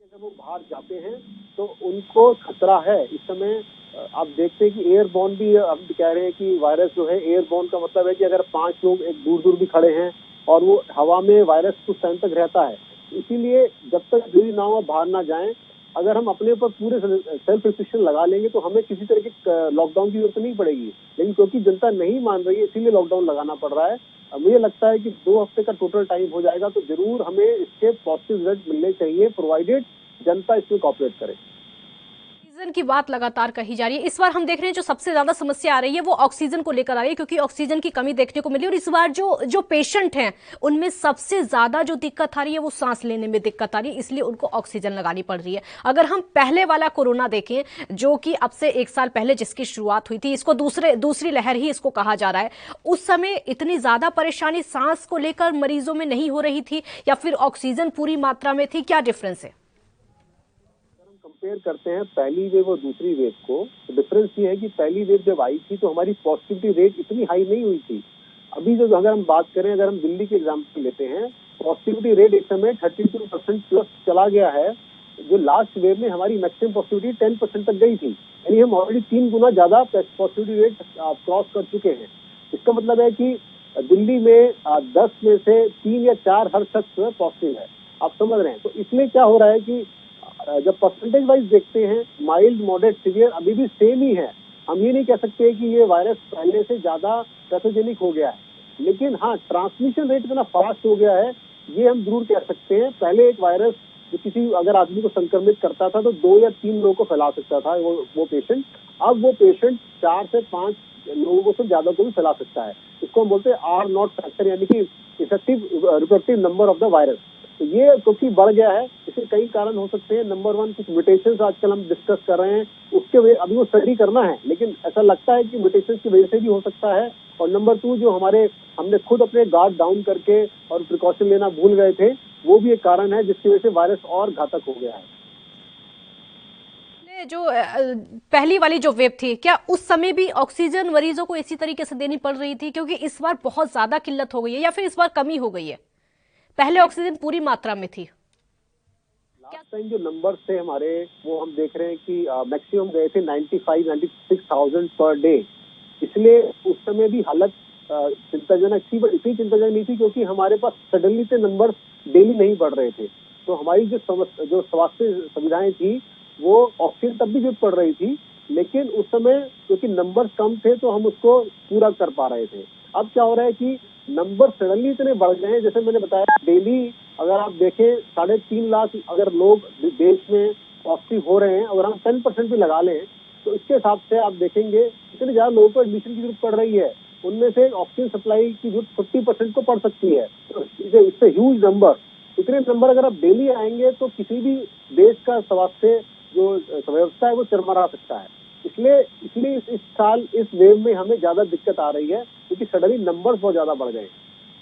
जब वो बाहर जाते हैं तो उनको खतरा है। इस समय आप देखते हैं कि एयरबॉर्न भी अब कह रहे हैं कि वायरस जो है एयरबॉर्न का मतलब है कि अगर 5 लोग एक दूर दूर भी खड़े हैं और वो हवा में वायरस कुछ टाइम तक रहता है, इसीलिए जब तक जरूरी ना हो बाहर ना जाएं। अगर हम अपने ऊपर पूरे सेल्फ रिस्ट्रिक्शन लगा लेंगे तो हमें किसी तरह के लॉकडाउन की जरूरत नहीं पड़ेगी, लेकिन क्योंकि जनता नहीं मान रही है इसीलिए लॉकडाउन लगाना पड़ रहा है। मुझे लगता है कि 2 हफ्ते का टोटल टाइम हो जाएगा तो जरूर हमें इसके पॉजिटिव रिजल्ट मिलने चाहिए, प्रोवाइडेड जनता इसमें कॉपरेट करे। ऑक्सीजन की बात लगातार कही जा रही है। इस बार हम देख रहे हैं जो सबसे ज्यादा समस्या आ रही है वो ऑक्सीजन को लेकर आ रही है, क्योंकि ऑक्सीजन की कमी देखने को मिली। और इस बार जो पेशेंट हैं उनमें सबसे ज्यादा जो दिक्कत आ रही है वो सांस लेने में दिक्कत आ रही है, इसलिए उनको ऑक्सीजन लगानी पड़ रही है। अगर हम पहले वाला कोरोना देखें, जो कि अब से 1 साल पहले जिसकी शुरुआत हुई थी, इसको दूसरी लहर ही इसको कहा जा रहा है, उस समय इतनी ज्यादा परेशानी सांस को लेकर मरीजों में नहीं हो रही थी, या फिर ऑक्सीजन पूरी मात्रा में थी? क्या डिफरेंस है? कंपेयर करते हैं पहली वेव और दूसरी वेव को, तो डिफरेंस ये है कि पहली वेव जब आई थी तो हमारी पॉजिटिविटी रेट इतनी हाई नहीं हुई थी। अभी जो अगर हम बात करें, अगर हम दिल्ली के एग्जाम्पल लेते हैं, पॉजिटिविटी रेट इस समय 32% प्लस चला गया है। जो लास्ट वेव में हमारी मैक्सिमम पॉजिटिविटी 10% तक गई थी, यानी हम ऑलरेडी 3 गुना ज्यादा पॉजिटिविटी रेट क्रॉस कर चुके हैं। इसका मतलब है कि दिल्ली में 10 में से 3 या 4 हर शख्स पॉजिटिव है। आप समझ रहे हैं? तो इसमें क्या हो रहा है कि जब परसेंटेज वाइज देखते हैं, माइल्ड, मॉडरेट, सीवियर अभी भी सेम ही है। हम ये नहीं कह सकते कि ये वायरस पहले से ज्यादा पैथोजेनिक हो गया है, लेकिन हाँ, ट्रांसमिशन रेट इतना फास्ट हो गया है, ये हम जरूर कह सकते हैं। पहले एक वायरस जो किसी अगर आदमी को संक्रमित करता था तो 2 या 3 लोगों को फैला सकता था वो पेशेंट। अब वो पेशेंट 4 से 5 लोगों से ज्यादा को भी फैला सकता है। इसको हम बोलते हैं आर नॉट फैक्टर, यानी कि effective reproductive number of the virus. तो ये क्योंकि बढ़ गया है, इसके कई कारण हो सकते हैं। नंबर 1, कुछ म्यूटेशंस आजकल हम डिस्कस कर रहे हैं, उसके वजह अभी वो स्टडी करना है, लेकिन ऐसा लगता है कि म्यूटेशंस की वजह से भी हो सकता है। और नंबर 2, जो हमने खुद अपने गार्ड डाउन करके और प्रिकॉशन लेना भूल गए थे, वो भी एक कारण है जिसकी वजह से वायरस और घातक हो गया है। जो पहली वाली जो वेव थी, क्या उस समय भी ऑक्सीजन मरीजों को इसी तरीके से देनी पड़ रही थी? क्योंकि इस बार बहुत ज्यादा किल्लत हो गई है, या फिर इस बार कमी हो गई है? पहले ऑक्सीजन पूरी मात्रा में थी। लास्ट टाइम जो नंबर थे हमारे, वो हम देख रहे हैं कि मैक्सिमम गए थे 95-96,000 पर डे। इसलिए उस समय भी हालत चिंताजनक थी, पर इतनी चिंताजनक नहीं थी क्योंकि हमारे पास सडनली से नंबर डेली नहीं बढ़ रहे थे। तो हमारी जो स्वास्थ्य सुविधाएं थी, वो ऑक्सीजन तब भी जरूरत पड़ रही थी, लेकिन उस समय क्योंकि नंबर कम थे तो हम उसको पूरा कर पा रहे थे। अब क्या हो रहा है कि नंबर सडनली इतने बढ़ गए हैं, जैसे मैंने बताया, डेली अगर आप देखें 3.5 लाख अगर लोग देश में पॉजिटिव हो रहे हैं, अगर हम 10% भी लगा लें तो इसके हिसाब से आप देखेंगे इतने ज्यादा लोगों को एडमिशन की जरूरत पड़ रही है। उनमें से ऑक्सीजन सप्लाई की जरूरत 50% को पड़ सकती है। तो इससे ह्यूज नंबर, इतने नंबर अगर आप डेली आएंगे तो किसी भी देश का स्वास्थ्य जो व्यवस्था है वो चरमरा सकता है। इसलिए इस साल इस वेव में हमें ज्यादा दिक्कत आ रही है क्योंकि सडनली नंबर बहुत ज्यादा बढ़ गए।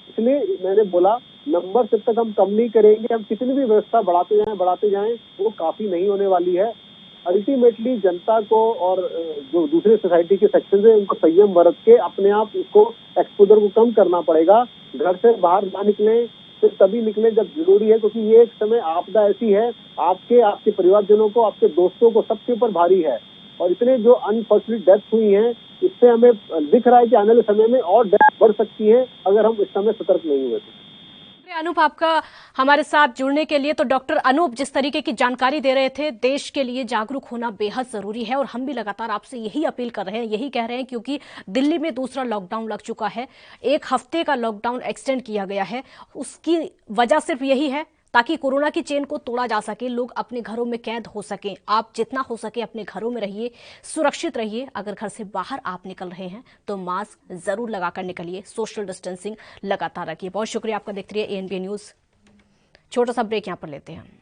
इसलिए मैंने बोला, नंबर जब तक हम कम नहीं करेंगे, हम कितनी भी व्यवस्था बढ़ाते जाएं वो काफी नहीं होने वाली है। अल्टीमेटली जनता को और जो दूसरे सोसाइटी के सेक्शन है उनको संयम बरत के अपने आप उसको एक्सपोजर को कम करना पड़ेगा। घर से बाहर ना निकलें, सिर्फ तभी निकलें जब जरूरी है, क्योंकि ये एक समय आपदा ऐसी है, आपके परिवारजनों को, आपके दोस्तों को, सबके ऊपर भारी है। और इतने जो अनफॉर्चुनेट डेथ हुई हैं, इससे हमें दिख रहा है कि आने वाले समय में और डेथ बढ़ सकती है अगर हम इस समय सतर्क नहीं हुए तो। अनूप, आपका हमारे साथ जुड़ने के लिए। तो डॉक्टर अनूप जिस तरीके की जानकारी दे रहे थे, देश के लिए जागरूक होना बेहद जरूरी है, और हम भी लगातार आपसे यही अपील कर रहे हैं, यही कह रहे हैं, क्योंकि दिल्ली में दूसरा लॉकडाउन लग चुका है। 1 हफ्ते का लॉकडाउन एक्सटेंड किया गया है। उसकी वजह सिर्फ यही है ताकि कोरोना की चेन को तोड़ा जा सके, लोग अपने घरों में कैद हो सकें। आप जितना हो सके अपने घरों में रहिए, सुरक्षित रहिए। अगर घर से बाहर आप निकल रहे हैं तो मास्क जरूर लगाकर निकलिए, सोशल डिस्टेंसिंग लगातार रखिए। बहुत शुक्रिया आपका। देखते रहिए एएनबी न्यूज। छोटा सा ब्रेक यहां पर लेते हैं।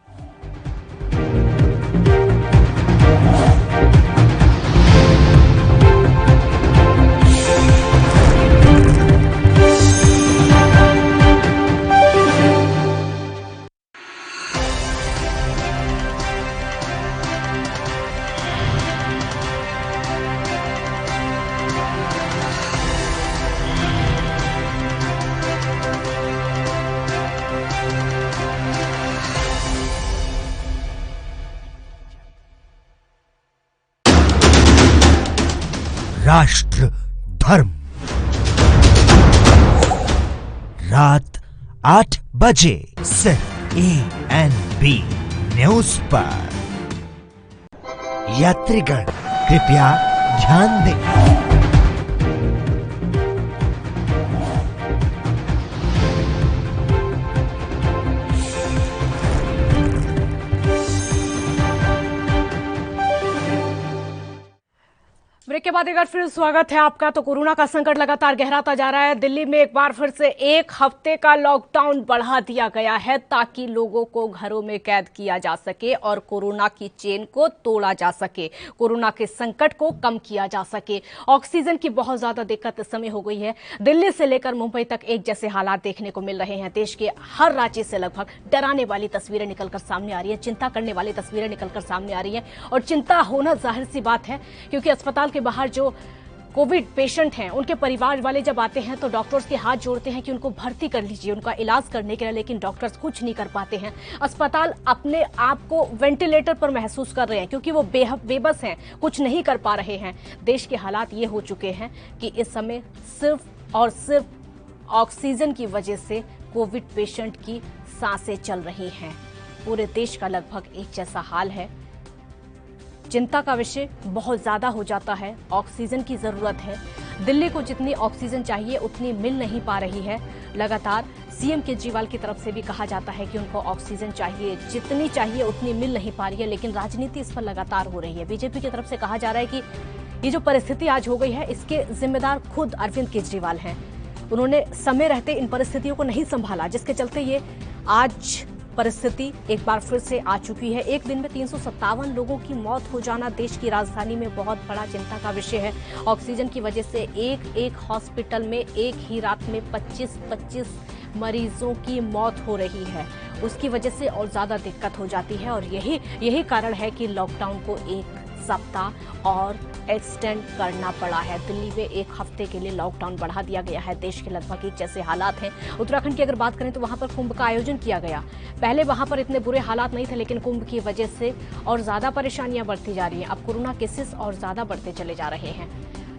राष्ट्र धर्म, रात 8 बजे सिर्फ ANB न्यूज पर। यात्रीगण कृपया ध्यान दें। ब्रेक के बाद एक बार फिर स्वागत है आपका। तो कोरोना का संकट लगातार गहराता जा रहा है। दिल्ली में एक बार फिर से एक हफ्ते का लॉकडाउन बढ़ा दिया गया है ताकि लोगों को घरों में कैद किया जा सके और कोरोना की चेन को तोड़ा जा सके, कोरोना के संकट को कम किया जा सके। ऑक्सीजन की बहुत ज्यादा दिक्कत इस समय हो गई है। दिल्ली से लेकर मुंबई तक एक जैसे हालात देखने को मिल रहे हैं। देश के हर राज्य से लगभग डराने वाली तस्वीरें निकलकर सामने आ रही है, चिंता करने वाली तस्वीरें निकलकर सामने आ रही है। और चिंता होना जाहिर सी बात है, क्योंकि अस्पताल के बाहर जो कोविड पेशेंट हैं उनके परिवार वाले जब आते हैं तो डॉक्टर्स के हाथ जोड़ते हैं कि उनको भर्ती कर लीजिए, उनका इलाज करने के लिए, लेकिन डॉक्टर्स कुछ नहीं कर पाते हैं। अस्पताल अपने आप को वेंटिलेटर पर महसूस कर रहे हैं क्योंकि वो बेबस हैं, कुछ नहीं कर पा रहे हैं। देश के हालात ये हो चुके हैं कि इस समय सिर्फ और सिर्फ ऑक्सीजन की वजह से कोविड पेशेंट की सांसें चल रही हैं। पूरे देश का लगभग एक जैसा हाल है। चिंता का विषय बहुत ज्यादा हो जाता है। ऑक्सीजन की जरूरत है। दिल्ली को जितनी ऑक्सीजन चाहिए उतनी मिल नहीं पा रही है। लगातार सीएम केजरीवाल की तरफ से भी कहा जाता है कि उनको ऑक्सीजन चाहिए, जितनी चाहिए उतनी मिल नहीं पा रही है, लेकिन राजनीति इस पर लगातार हो रही है। बीजेपी की तरफ से कहा जा रहा है कि ये जो परिस्थिति आज हो गई है इसके जिम्मेदार खुद अरविंद केजरीवाल हैं। उन्होंने समय रहते इन परिस्थितियों को नहीं संभाला, जिसके चलते ये आज परिस्थिति एक बार फिर से आ चुकी है। एक दिन में 357 लोगों की मौत हो जाना देश की राजधानी में बहुत बड़ा चिंता का विषय है। ऑक्सीजन की वजह से एक हॉस्पिटल में एक ही रात में 25 मरीजों की मौत हो रही है। उसकी वजह से और ज्यादा दिक्कत हो जाती है और यही कारण है कि लॉकडाउन को एक सप्ताह और एक्सटेंड करना पड़ा है। दिल्ली में एक हफ्ते के लिए लॉकडाउन बढ़ा दिया गया है। देश के लगभग एक जैसे हालात हैं। उत्तराखंड की अगर बात करें तो वहां पर कुंभ का आयोजन किया गया। पहले वहां पर इतने बुरे हालात नहीं थे, लेकिन कुंभ की वजह से और ज्यादा परेशानियां बढ़ती जा रही हैं। अब कोरोना केसेस और ज्यादा बढ़ते चले जा रहे हैं।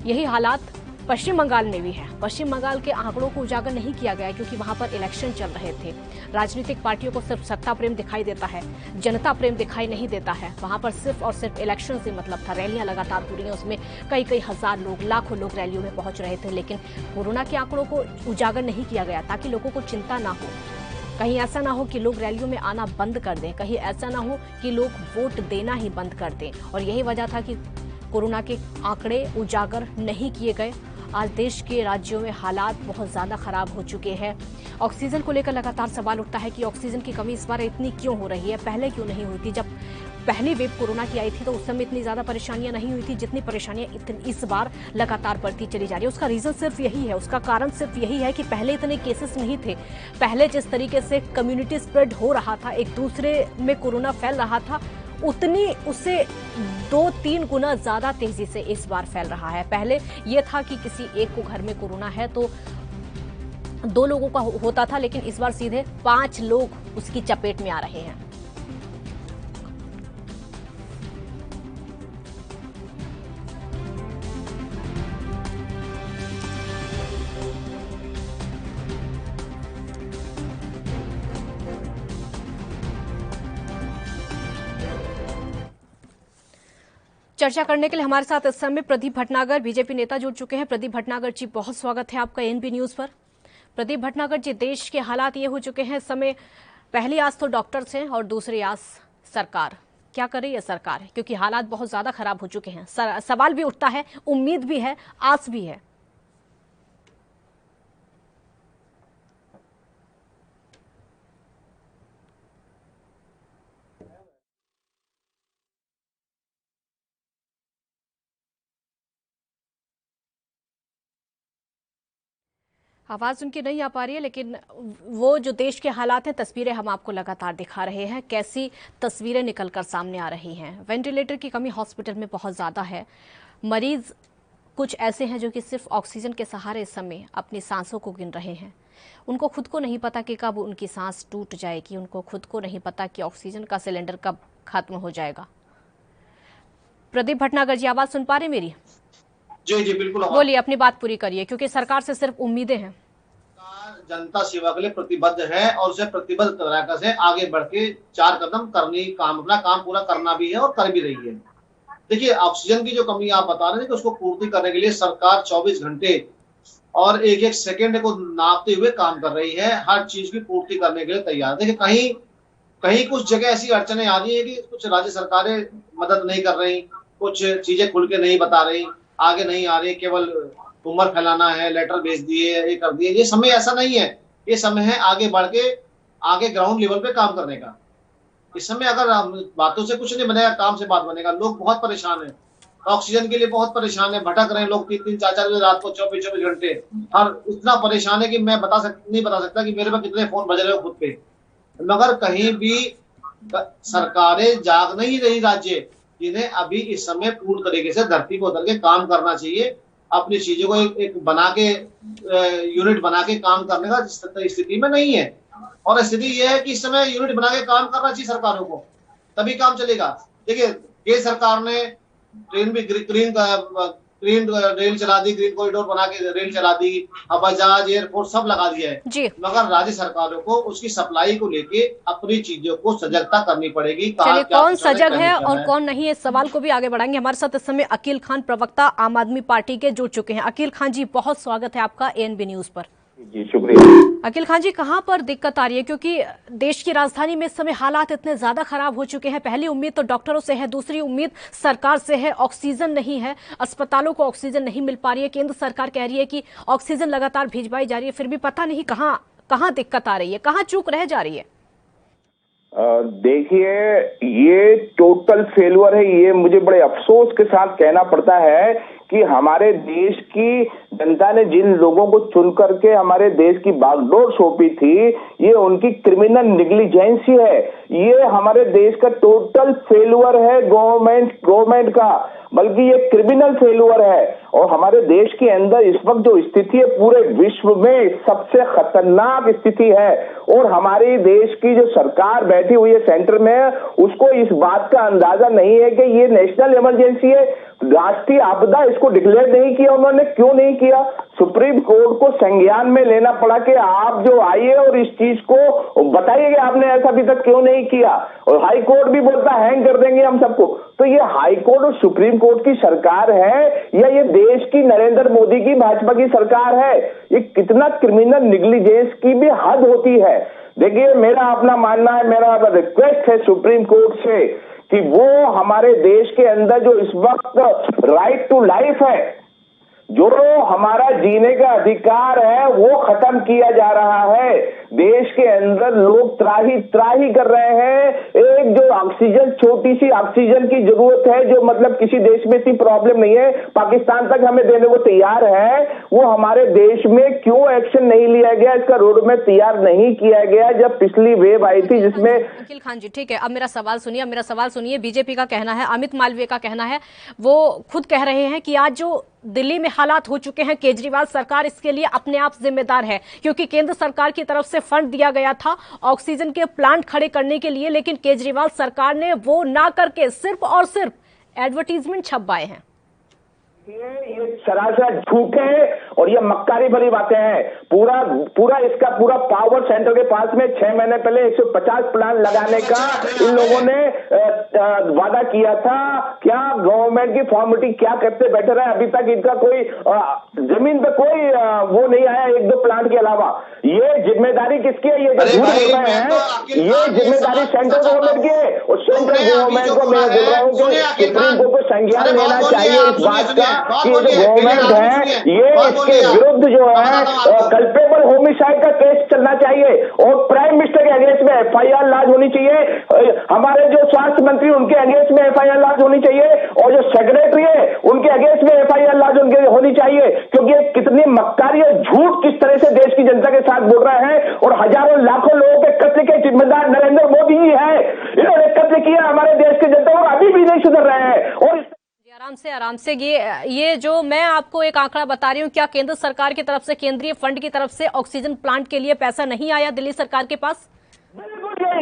यही हालात पश्चिम बंगाल में भी है। पश्चिम बंगाल के आंकड़ों को उजागर नहीं किया गया क्योंकि वहां पर इलेक्शन चल रहे थे। राजनीतिक पार्टियों को सिर्फ सत्ता प्रेम दिखाई देता है, जनता प्रेम दिखाई नहीं देता है। वहां पर सिर्फ और सिर्फ इलेक्शन से मतलब था। रैलियां लगातार हो रही हैं, उसमें कई हजार लोग, लाखों लोग रैलियों में पहुंच रहे थे, लेकिन कोरोना के आंकड़ों को उजागर नहीं किया गया ताकि लोगों को चिंता ना हो। कहीं ऐसा ना हो कि लोग रैलियों में आना बंद कर दें, कहीं ऐसा ना हो कि लोग वोट देना ही बंद कर दें। और यही वजह था कि कोरोना के आंकड़े उजागर नहीं किए गए। आज देश के राज्यों में हालात बहुत ज़्यादा खराब हो चुके हैं। ऑक्सीजन को लेकर लगातार सवाल उठता है कि ऑक्सीजन की कमी इस बार इतनी क्यों हो रही है, पहले क्यों नहीं हुई थी। जब पहली वेव कोरोना की आई थी तो उस समय इतनी ज़्यादा परेशानियां नहीं हुई थी जितनी परेशानियां इस बार लगातार बढ़ती चली जा रही है। उसका रीज़न सिर्फ यही है, उसका कारण सिर्फ यही है कि पहले इतने केसेस नहीं थे। पहले जिस तरीके से कम्युनिटी स्प्रेड हो रहा था, एक दूसरे में कोरोना फैल रहा था, उतनी उससे 2-3 गुना ज्यादा तेजी से इस बार फैल रहा है। पहले यह था कि किसी एक को घर में कोरोना है तो 2 लोगों का होता था, लेकिन इस बार सीधे 5 लोग उसकी चपेट में आ रहे हैं। चर्चा करने के लिए हमारे साथ इस समय प्रदीप भटनागर, बीजेपी नेता, जुड़ चुके हैं। प्रदीप भटनागर जी, बहुत स्वागत है आपका एएनबी न्यूज पर। प्रदीप भटनागर जी, देश के हालात ये हो चुके हैं इस समय, पहली आस तो डॉक्टर्स हैं और दूसरी आस सरकार। क्या कर रही है सरकार, क्योंकि हालात बहुत ज्यादा खराब हो चुके हैं। सवाल भी उठता है, उम्मीद भी है, आस भी है। आवाज उनकी नहीं आ पा रही है, लेकिन वो जो देश के हालात हैं, तस्वीरें हम आपको लगातार दिखा रहे हैं, कैसी तस्वीरें निकलकर सामने आ रही हैं। वेंटिलेटर की कमी हॉस्पिटल में बहुत ज़्यादा है। मरीज कुछ ऐसे हैं जो कि सिर्फ ऑक्सीजन के सहारे इस समय अपनी सांसों को गिन रहे हैं। उनको खुद को नहीं पता कि कब उनकी सांस टूट जाएगी, उनको खुद को नहीं पता कि ऑक्सीजन का सिलेंडर कब खत्म हो जाएगा। प्रदीप भटनागर जी, आवाज़ सुन पा रहे मेरी? जी जी बिल्कुल। बोलिए, अपनी बात पूरी करिए, क्योंकि सरकार से सिर्फ उम्मीदें हैं। जनता सेवा के लिए प्रतिबद्ध है और उसे प्रतिबद्ध तरीके से आगे बढ़ के 4 कदम करनी, अपना काम पूरा करना भी है और कर भी रही है। देखिए, ऑक्सीजन की जो कमी आप बता रहे हैं कि उसको पूर्ति करने के लिए सरकार 24 घंटे और एक एक सेकंड को नापते हुए काम कर रही है, हर चीज की पूर्ति करने के लिए तैयार। देखिए, कहीं कहीं कुछ जगह ऐसी अड़चने आ रही है कि कुछ राज्य सरकारें मदद नहीं कर रही, कुछ चीजें खुल के नहीं बता रही, आगे नहीं आ रही, केवल उम्र फैलाना है, लेटर भेज दिए, ये कर दिए। ये समय ऐसा नहीं है, ये समय है आगे बढ़ के आगे ग्राउंड लेवल पे काम करने का। इस समय अगर बातों से कुछ नहीं बनेगा, काम से बात बनेगा। लोग बहुत परेशान है, ऑक्सीजन के लिए बहुत परेशान है, भटक रहे हैं लोग 3-3, 4-4 बजे रात को 24-24 घंटे। और इतना परेशान है कि मैं नहीं बता सकता कि मेरे पे कितने फोन बज रहे हो खुद पे। मगर कहीं भी सरकारें जाग नहीं रही, राज्य जिन्हें अभी इस समय पूर्ण तरीके से धरती पर उतर के काम करना चाहिए, अपनी चीजों को एक बना के यूनिट बना के काम करने का स्थिति में नहीं है। और स्थिति यह है कि इस समय यूनिट बना के काम करना चाहिए सरकारों को, तभी काम चलेगा। देखिए, केंद्र सरकार ने ट्रेन भी ग्रीन रेल चला दी, ग्रीन कॉरिडोर बना के रेल चला दी, हवाई जहाज, एयरपोर्ट सब लगा दिया है जी। मगर राज्य सरकारों को उसकी सप्लाई को लेके अपनी चीजों को सजगता करनी पड़ेगी। चलिए, कौन सजग है और कौन नहीं है, इस सवाल को भी आगे बढ़ाएंगे। हमारे साथ इस समय अकील खान, प्रवक्ता आम आदमी पार्टी के, जुड़ चुके हैं। अकील खान जी, बहुत स्वागत है आपका ANB न्यूज पर। जी शुक्रिया। अकील खान जी, कहां पर दिक्कत आ रही है? क्योंकि देश की राजधानी में इस समय हालात इतने ज्यादा खराब हो चुके हैं। पहली उम्मीद तो डॉक्टरों से है, दूसरी उम्मीद सरकार से है। ऑक्सीजन नहीं है, अस्पतालों को ऑक्सीजन नहीं मिल पा रही है। केंद्र सरकार कह रही है कि ऑक्सीजन लगातार भिजवाई जा रही है, फिर भी पता नहीं कहां दिक्कत आ रही है, कहां चूक रह जा रही है। देखिए, ये टोटल फेलियर है। ये मुझे बड़े अफसोस के साथ कहना पड़ता है कि हमारे देश की जनता ने जिन लोगों को चुन करके हमारे देश की बागडोर सौंपी थी, ये उनकी क्रिमिनल नेग्लिजेंसी है। ये हमारे देश का टोटल फेलियर है गवर्नमेंट का, बल्कि ये क्रिमिनल फेलियर है। और हमारे देश के अंदर इस वक्त जो स्थिति है, पूरे विश्व में सबसे खतरनाक स्थिति है। और हमारे देश की जो सरकार बैठी हुई है सेंटर में, उसको इस बात का अंदाजा नहीं है कि ये नेशनल इमरजेंसी है, राष्ट्रीय आपदा इसको डिक्लेयर नहीं किया। उन्होंने क्यों नहीं किया? सुप्रीम कोर्ट को संज्ञान में लेना पड़ा कि आप जो आइए और इस चीज को बताइए कि आपने ऐसा अभी तक क्यों नहीं किया। और हाई कोर्ट भी बोलता हैंग कर देंगे हम सबको। तो ये हाई कोर्ट और सुप्रीम कोर्ट की सरकार है या ये देश की नरेंद्र मोदी की, भाजपा की सरकार है? ये कितना क्रिमिनल नेग्लिजेंस की भी हद होती है। देखिए, मेरा अपना मानना है, मेरा रिक्वेस्ट है सुप्रीम कोर्ट से कि वो हमारे देश के अंदर जो इस वक्त राइट टू लाइफ है, जो हमारा जीने का अधिकार है, वो खत्म किया जा रहा है। देश के अंदर लोग त्राही कर रहे हैं। एक जो ऑक्सीजन, छोटी सी ऑक्सीजन की जरूरत है, जो मतलब किसी देश में इतनी प्रॉब्लम नहीं है, पाकिस्तान तक हमें देने को तैयार है, वो हमारे देश में क्यों एक्शन नहीं लिया गया? इसका रोड मैप तैयार नहीं किया गया जब पिछली वेव आई थी, जिसमें। अकील खान जी, ठीक है, अब मेरा सवाल सुनिए। बीजेपी का कहना है, अमित मालवीय का कहना है, वो खुद कह रहे हैं कि आज जो दिल्ली में हालात हो चुके हैं, केजरीवाल सरकार इसके लिए अपने आप जिम्मेदार है, क्योंकि केंद्र सरकार की तरफ से फंड दिया गया था ऑक्सीजन के प्लांट खड़े करने के लिए, लेकिन केजरीवाल सरकार ने वो ना करके सिर्फ और सिर्फ एडवर्टीजमेंट छपवाए हैं। ये सरासर झूठ है और ये मक्कारी भरी बातें हैं। पूरा इसका पावर सेंटर के पास में 6 महीने पहले 150 प्लांट लगाने का इन लोगों ने वादा किया था। क्या गवर्नमेंट की फॉर्मेलिटी क्या करते बैठे रहे? अभी तक इनका कोई जमीन पे कोई वो नहीं आया, 1-2 प्लांट के अलावा। ये जिम्मेदारी किसकी है? ये जो झूठ बोल रहे हैं, ये जिम्मेदारी सेंट्रल गवर्नमेंट की है। और सेंट्रल गवर्नमेंट को मैं बोल रहा हूँ कि सुप्रीम कोर्ट को संज्ञान लेना चाहिए इस बात का कि ये जो गवर्नमेंट है, ये इसके विरुद्ध जो है कल्पेबल होमिसाइड का केस चलना चाहिए और प्राइम मिनिस्टर के अगेंस्ट में FIR लॉन्च होनी चाहिए। हमारे जो स्वास्थ्य मंत्री, उनके अगेंस्ट में FIR लॉन्च होनी चाहिए और जो सेक्रेटरी है, उनके अगेंस्ट में FIR लॉन्च होनी चाहिए। क्योंकि कितनी मक्कारी और झूठ किस तरह से देश की जनता के साथ बोल रहे हैं और हजारों लाखों लोगों के कत्ल के जिम्मेदार नरेंद्र मोदी ही है। इन्होंने कत्ल किया हमारे देश की जनता और अभी भी नहीं सुधर रहे हैं। और आराम से ये जो मैं आपको एक आंकड़ा बता रही हूँ, क्या केंद्र सरकार की तरफ से, केंद्रीय फंड की तरफ से ऑक्सीजन प्लांट के लिए पैसा नहीं आया दिल्ली सरकार के पास? गलत बोल रहे हैं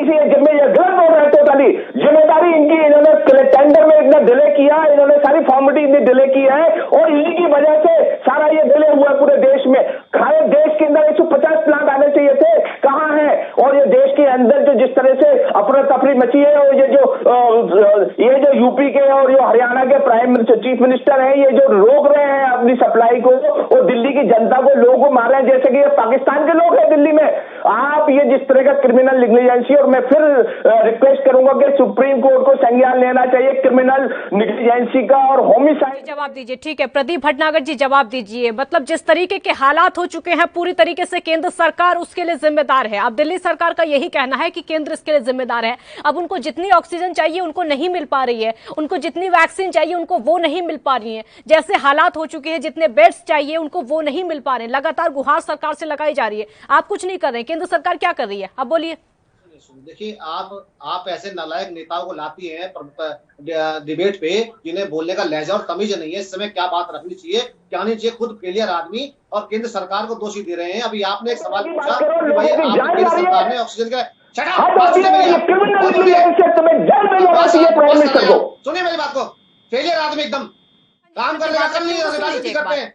टोटली। जिम्मेदारी इनकी, इन्होंने टेंडर में इतना डिले किया, इन्होंने सारी फॉर्मेलिटी कनेक्टिविटी इतनी डिले की है और इन्हीं की वजह से सारा ये डिले हुआ है पूरे देश में। खाए देश के अंदर 150 प्लांट आने चाहिए थे, कहाँ है? और ये देश के अंदर जो जिस तरह से अफरा तफरी मची है, और ये जो यूपी के और जो हरियाणा के चीफ मिनिस्टर हैं, ये जो रोक रहे हैं अपनी सप्लाई को और दिल्ली की जनता को, लोगों को मार रहे हैं जैसे कि ये पाकिस्तान के लोग हैं दिल्ली में। आप ये जिस तरह का क्रिमिनल निग्लिजेंसी, और मैं फिर रिक्वेस्ट करूंगा कि सुप्रीम कोर्ट को संज्ञान लेना चाहिए क्रिमिनल निग्लिजेंसी का और होमिसाइड। जवाब दीजिए। ठीक है प्रदीप भटनागर जी, जवाब दीजिए। मतलब जिस तरीके के हालात हो चुके हैं, पूरी तरीके से केंद्र सरकार उसके लिए जिम्मेदार है। अब दिल्ली सरकार का यही कहना है कि केंद्र इसके लिए जिम्मेदार है। अब उनको जितनी ऑक्सीजन चाहिए उनको नहीं मिल पा रही है, उनको जितनी वैक्सीन चाहिए उनको वो नहीं मिल पा रही है। जैसे हालात हो चुके हैं, जितने बेड्स चाहिए उनको वो नहीं मिल पा रहे। लगातार गुहार सरकार से लगाई जा रही है, आप कुछ नहीं कर रहे हैं। केंद्र सरकार क्या कर रही है, अब बोलिए। देखिए, आप ऐसे नालायक नेताओं को लाती हैं डिबेट पे जिन्हें बोलने का लहजा और तमीज नहीं है। इस समय क्या बात रखनी चाहिए, क्या नहीं चाहिए। खुद फेलियर आदमी और केंद्र सरकार को दोषी दे रहे हैं। अभी आपने एक सवाल पूछा कि भाई केंद्र सरकार ने ऑक्सीजन का, सुनिए मेरी बात को। फेलियर आदमी एकदम काम करने का कर नहीं, राजनीति करते हैं।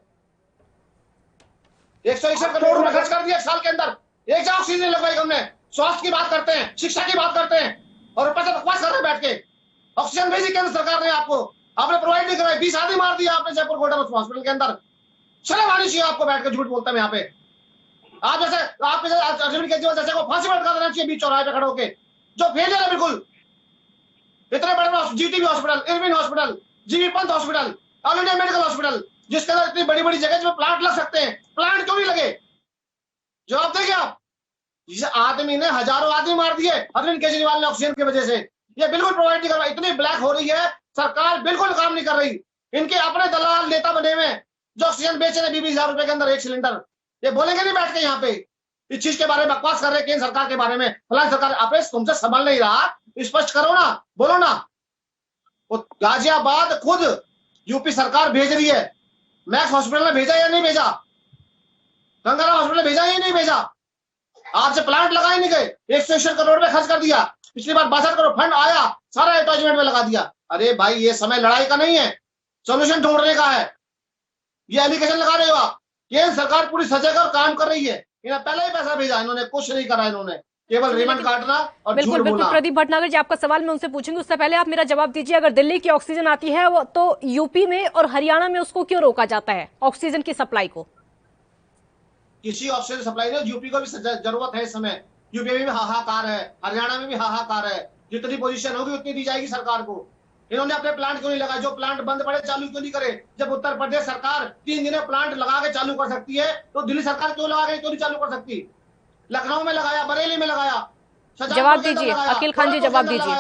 161 करोड़ रुपए खर्च कर दिया साल के अंदर, एक ऑक्सीजन लगवाई हमने। स्वास्थ्य की बात करते हैं, शिक्षा की बात करते हैं, और ऊपर से बकवास कर रहे हैं बैठ के। ऑक्सीजन भेजी केंद्र सरकार ने आपको, आपने प्रोवाइड नहीं कराई। 20 आदमी मार दिया आपने जयपुर गोल्डन हॉस्पिटल के अंदर। शर्म आनी चाहिए आपको, बैठ के झूठ बोलते हैं यहाँ पे। आप जैसे अरविंद केजरीवाल जैसे को फांसी पर लटका देना चाहिए बीच चौराहे पे खड़े होके, जो फेलियर है बिल्कुल। इतने बड़े GTB hospital, Irwin hospital, GB Pant hospital, all India medical hospital, जिसके अंदर इतनी बड़ी बड़ी जगह जिसमें प्लांट लग सकते हैं, प्लांट क्यों नहीं लगे? जवाब देंगे आप? जिस आदमी ने हजारों आदमी मार दिए अरविंद केजरीवाल ने ऑक्सीजन की वजह से, ये बिल्कुल प्रोवाइड नहीं कर रहा। इतनी ब्लैक हो रही है सरकार, बिल्कुल काम नहीं कर रही। इनके अपने दलाल नेता बने हुए जो ऑक्सीजन बेच रहे 20,000 रुपए के अंदर एक सिलेंडर। ये बोलेंगे नहीं बैठ के यहाँ पे इस चीज के बारे में बकवास कर रहे हैं केंद्र सरकार के बारे में। फलानी सरकार आपने तुमसे संभल नहीं रहा, स्पष्ट करो ना, बोलो ना। वो गाजियाबाद खुद यूपी सरकार भेज रही है। मैक्स हॉस्पिटल ने भेजा या नहीं भेजा? गंगाराम हॉस्पिटल ने भेजा या नहीं भेजा? आपसे प्लांट लगाए नहीं गए। 161 करोड़ रुपए खर्च कर दिया। पिछली बार 62 करोड़ फंड आया, सारा एडवर्टाइजमेंट में लगा दिया। अरे भाई, ये समय लड़ाई का नहीं है, सोल्यूशन ढूंढने का है। ये एलिगेशन लगा रहे हो आप। केंद्र सरकार पूरी सजग और काम कर रही है। इन्हें पहले ही पैसा भेजा, इन्होंने कुछ नहीं करा, इन्होंने केवल रिबन काटना और बिल्कुल बिल्कुल। प्रदीप भटनागर जी, आपका सवाल मैं उनसे पूछूंगी, उससे पहले आप मेरा जवाब दीजिए। अगर दिल्ली की ऑक्सीजन आती है तो यूपी में और हरियाणा में उसको क्यों रोका जाता है ऑक्सीजन की सप्लाई को? किसी ऑक्सीजन सप्लाई नहीं, यूपी को भी जरूरत है इस समय। यूपी में भी हाहाकार है, हरियाणा में भी हाहाकार है। जितनी पोजीशन होगी उतनी दी जाएगी सरकार को। इन्होंने अपने प्लांट क्यों नहीं लगाए? जो प्लांट बंद पड़े चालू क्यों नहीं करे? जब उत्तर प्रदेश सरकार 3 दिन में प्लांट लगा के चालू कर सकती है, तो दिल्ली सरकार क्यों लगा के क्यों नहीं चालू कर सकती? लखनऊ में लगाया, बरेली में लगाया। जवाब दीजिए अकील खान जी, जवाब दीजिए।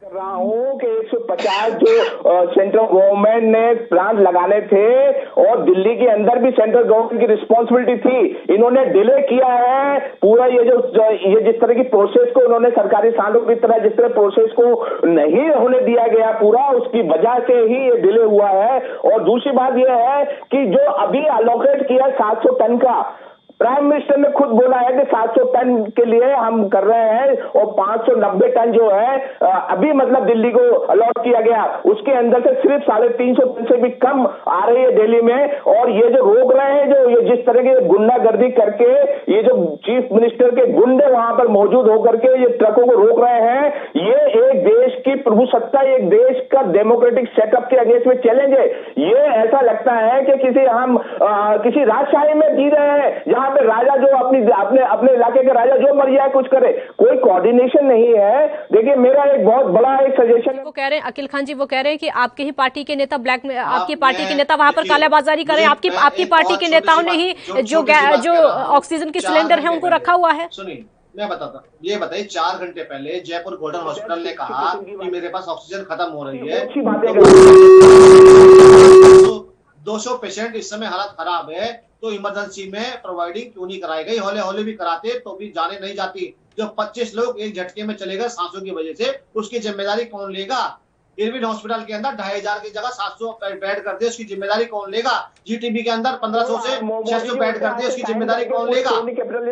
कर रहा हूँ कि 150 जो सेंट्रल गवर्नमेंट ने प्लांट लगाने थे और दिल्ली के अंदर भी सेंट्रल गवर्नमेंट की रिस्पॉन्सिबिलिटी थी, इन्होंने डिले किया है पूरा। ये जिस तरह की प्रोसेस को उन्होंने सरकारी सांडों की तरह जिस तरह प्रोसेस को नहीं होने दिया गया पूरा, उसकी वजह से ही ये डिले हुआ है। और दूसरी बात यह है कि जो अभी अलॉकेट किया 700 टन का, प्राइम मिनिस्टर ने खुद बोला है कि 700 टन के लिए हम कर रहे हैं और 590 टन जो है अभी मतलब दिल्ली को अलॉट किया गया, उसके अंदर से सिर्फ 350 टन से भी कम आ रही है दिल्ली में। और ये जो रोक रहे हैं, जो ये जिस तरह की गुंडागर्दी करके ये जो चीफ मिनिस्टर के गुंडे वहां पर मौजूद होकर के ये ट्रकों को रोक रहे हैं, ये एक देश की प्रभुसत्ता, एक देश का डेमोक्रेटिक सेटअप के अगेंस्ट में चैलेंज है। ये ऐसा लगता है कि किसी राजशाही में जी रहे हैं जहां पे राजा जो अपने इलाके के राजा जो मर जाए कुछ करे, कोई कोऑर्डिनेशन नहीं है। देखिए, मेरा एक बहुत बड़ा एक सजेशन है। वो कह रहे हैं अकील खान जी, वो कह रहे हैं कि आपके ही पार्टी के नेता ब्लैक में, आपकी पार्टी के नेता वहां पर कालाबाजारी कर रहे हैं। आपकी पार्टी के नेताओं ने ही जो ऑक्सीजन के सिलेंडर है उनको रखा हुआ है। सुनिए, मैं बताता, ये बताइए 4 घंटे पहले जयपुर गोल्डन हॉस्पिटल ने कहा कि मेरे पास ऑक्सीजन खत्म हो रही है, 200 पेशेंट इस समय हालत खराब है, तो इमरजेंसी में प्रोवाइडिंग क्यों नहीं कराई गई? हौले हौले भी कराते तो भी जाने नहीं जाती। जो 25 लोग एक झटके में चले गए सांसों की वजह से, उसकी जिम्मेदारी कौन लेगा? इरविन हॉस्पिटल के अंदर 2500 की जगह 700 बेड कर दिए, उसकी जिम्मेदारी कौन लेगा? जीटीबी के अंदर 1500 से 600 बेड कर दिए, उसकी जिम्मेदारी कौन लेगा?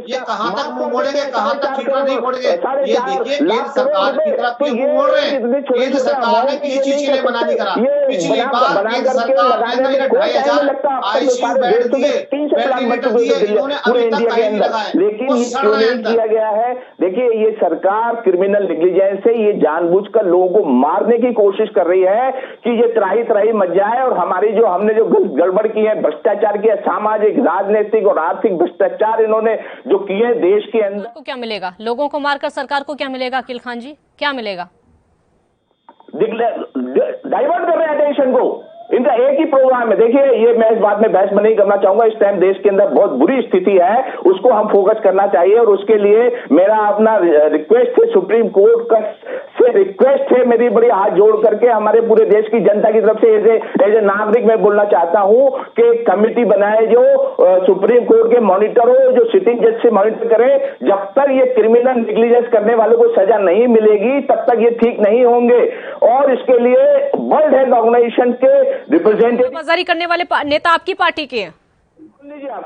ये कहां तक मुंह मोड़ेंगे, कहां तक फिक्र नहीं मोड़ेंगे? ये देखिए केंद्र सरकार की तरफ क्यों मुंह मोड़ रहे हैं? केंद्र सरकार ने किसी चीज के लिए मना नहीं करा। पिछली बार केंद्र सरकार ने 2500 आईसीयू बेड दिए, वेंटिलेटर दिए, इन्होंने अभी तक कहीं नहीं लगाए। लेकिन ये क्यों नहीं किया गया है? देखिए, ये सरकार क्रिमिनल नेग्लिजेंस से ये जानबूझकर लोगों को मारने की कोशिश कर रही है कि ये त्राही त्राही मच जाए, और हमारी जो हमने जो गड़बड़ की है, भ्रष्टाचार किया, सामाजिक, राजनीतिक और आर्थिक भ्रष्टाचार इन्होंने जो किए देश के अंदर। को क्या मिलेगा? लोगों को मारकर सरकार को क्या मिलेगा? अकील खान जी, क्या मिलेगा? डाइवर्ट कर रहे हैं अटेंशन को, इनका एक ही प्रोग्राम है। देखिए, ये मैं इस बात में बहस में नहीं करना चाहूंगा, इस टाइम देश के अंदर बहुत बुरी स्थिति है, उसको हम फोकस करना चाहिए, और उसके लिए मेरा अपना रिक्वेस्ट है, सुप्रीम कोर्ट का से रिक्वेस्ट है मेरी, बड़ी हाथ जोड़ करके हमारे पूरे देश की जनता की तरफ से एज ए नागरिक मैं बोलना चाहता हूं कि कमेटी बनाए जो सुप्रीम कोर्ट के मॉनिटर हो, जो सिटिंग जज से मॉनिटर करे। जब तक ये क्रिमिनल नेग्लिजेंस करने वालों को सजा नहीं मिलेगी, तब तक ये ठीक नहीं होंगे, और इसके लिए वर्ल्ड हेल्थ ऑर्गेनाइजेशन के रिप्रेजेंटेटिव जारी करने वाले नेता आपकी पार्टी के हैं।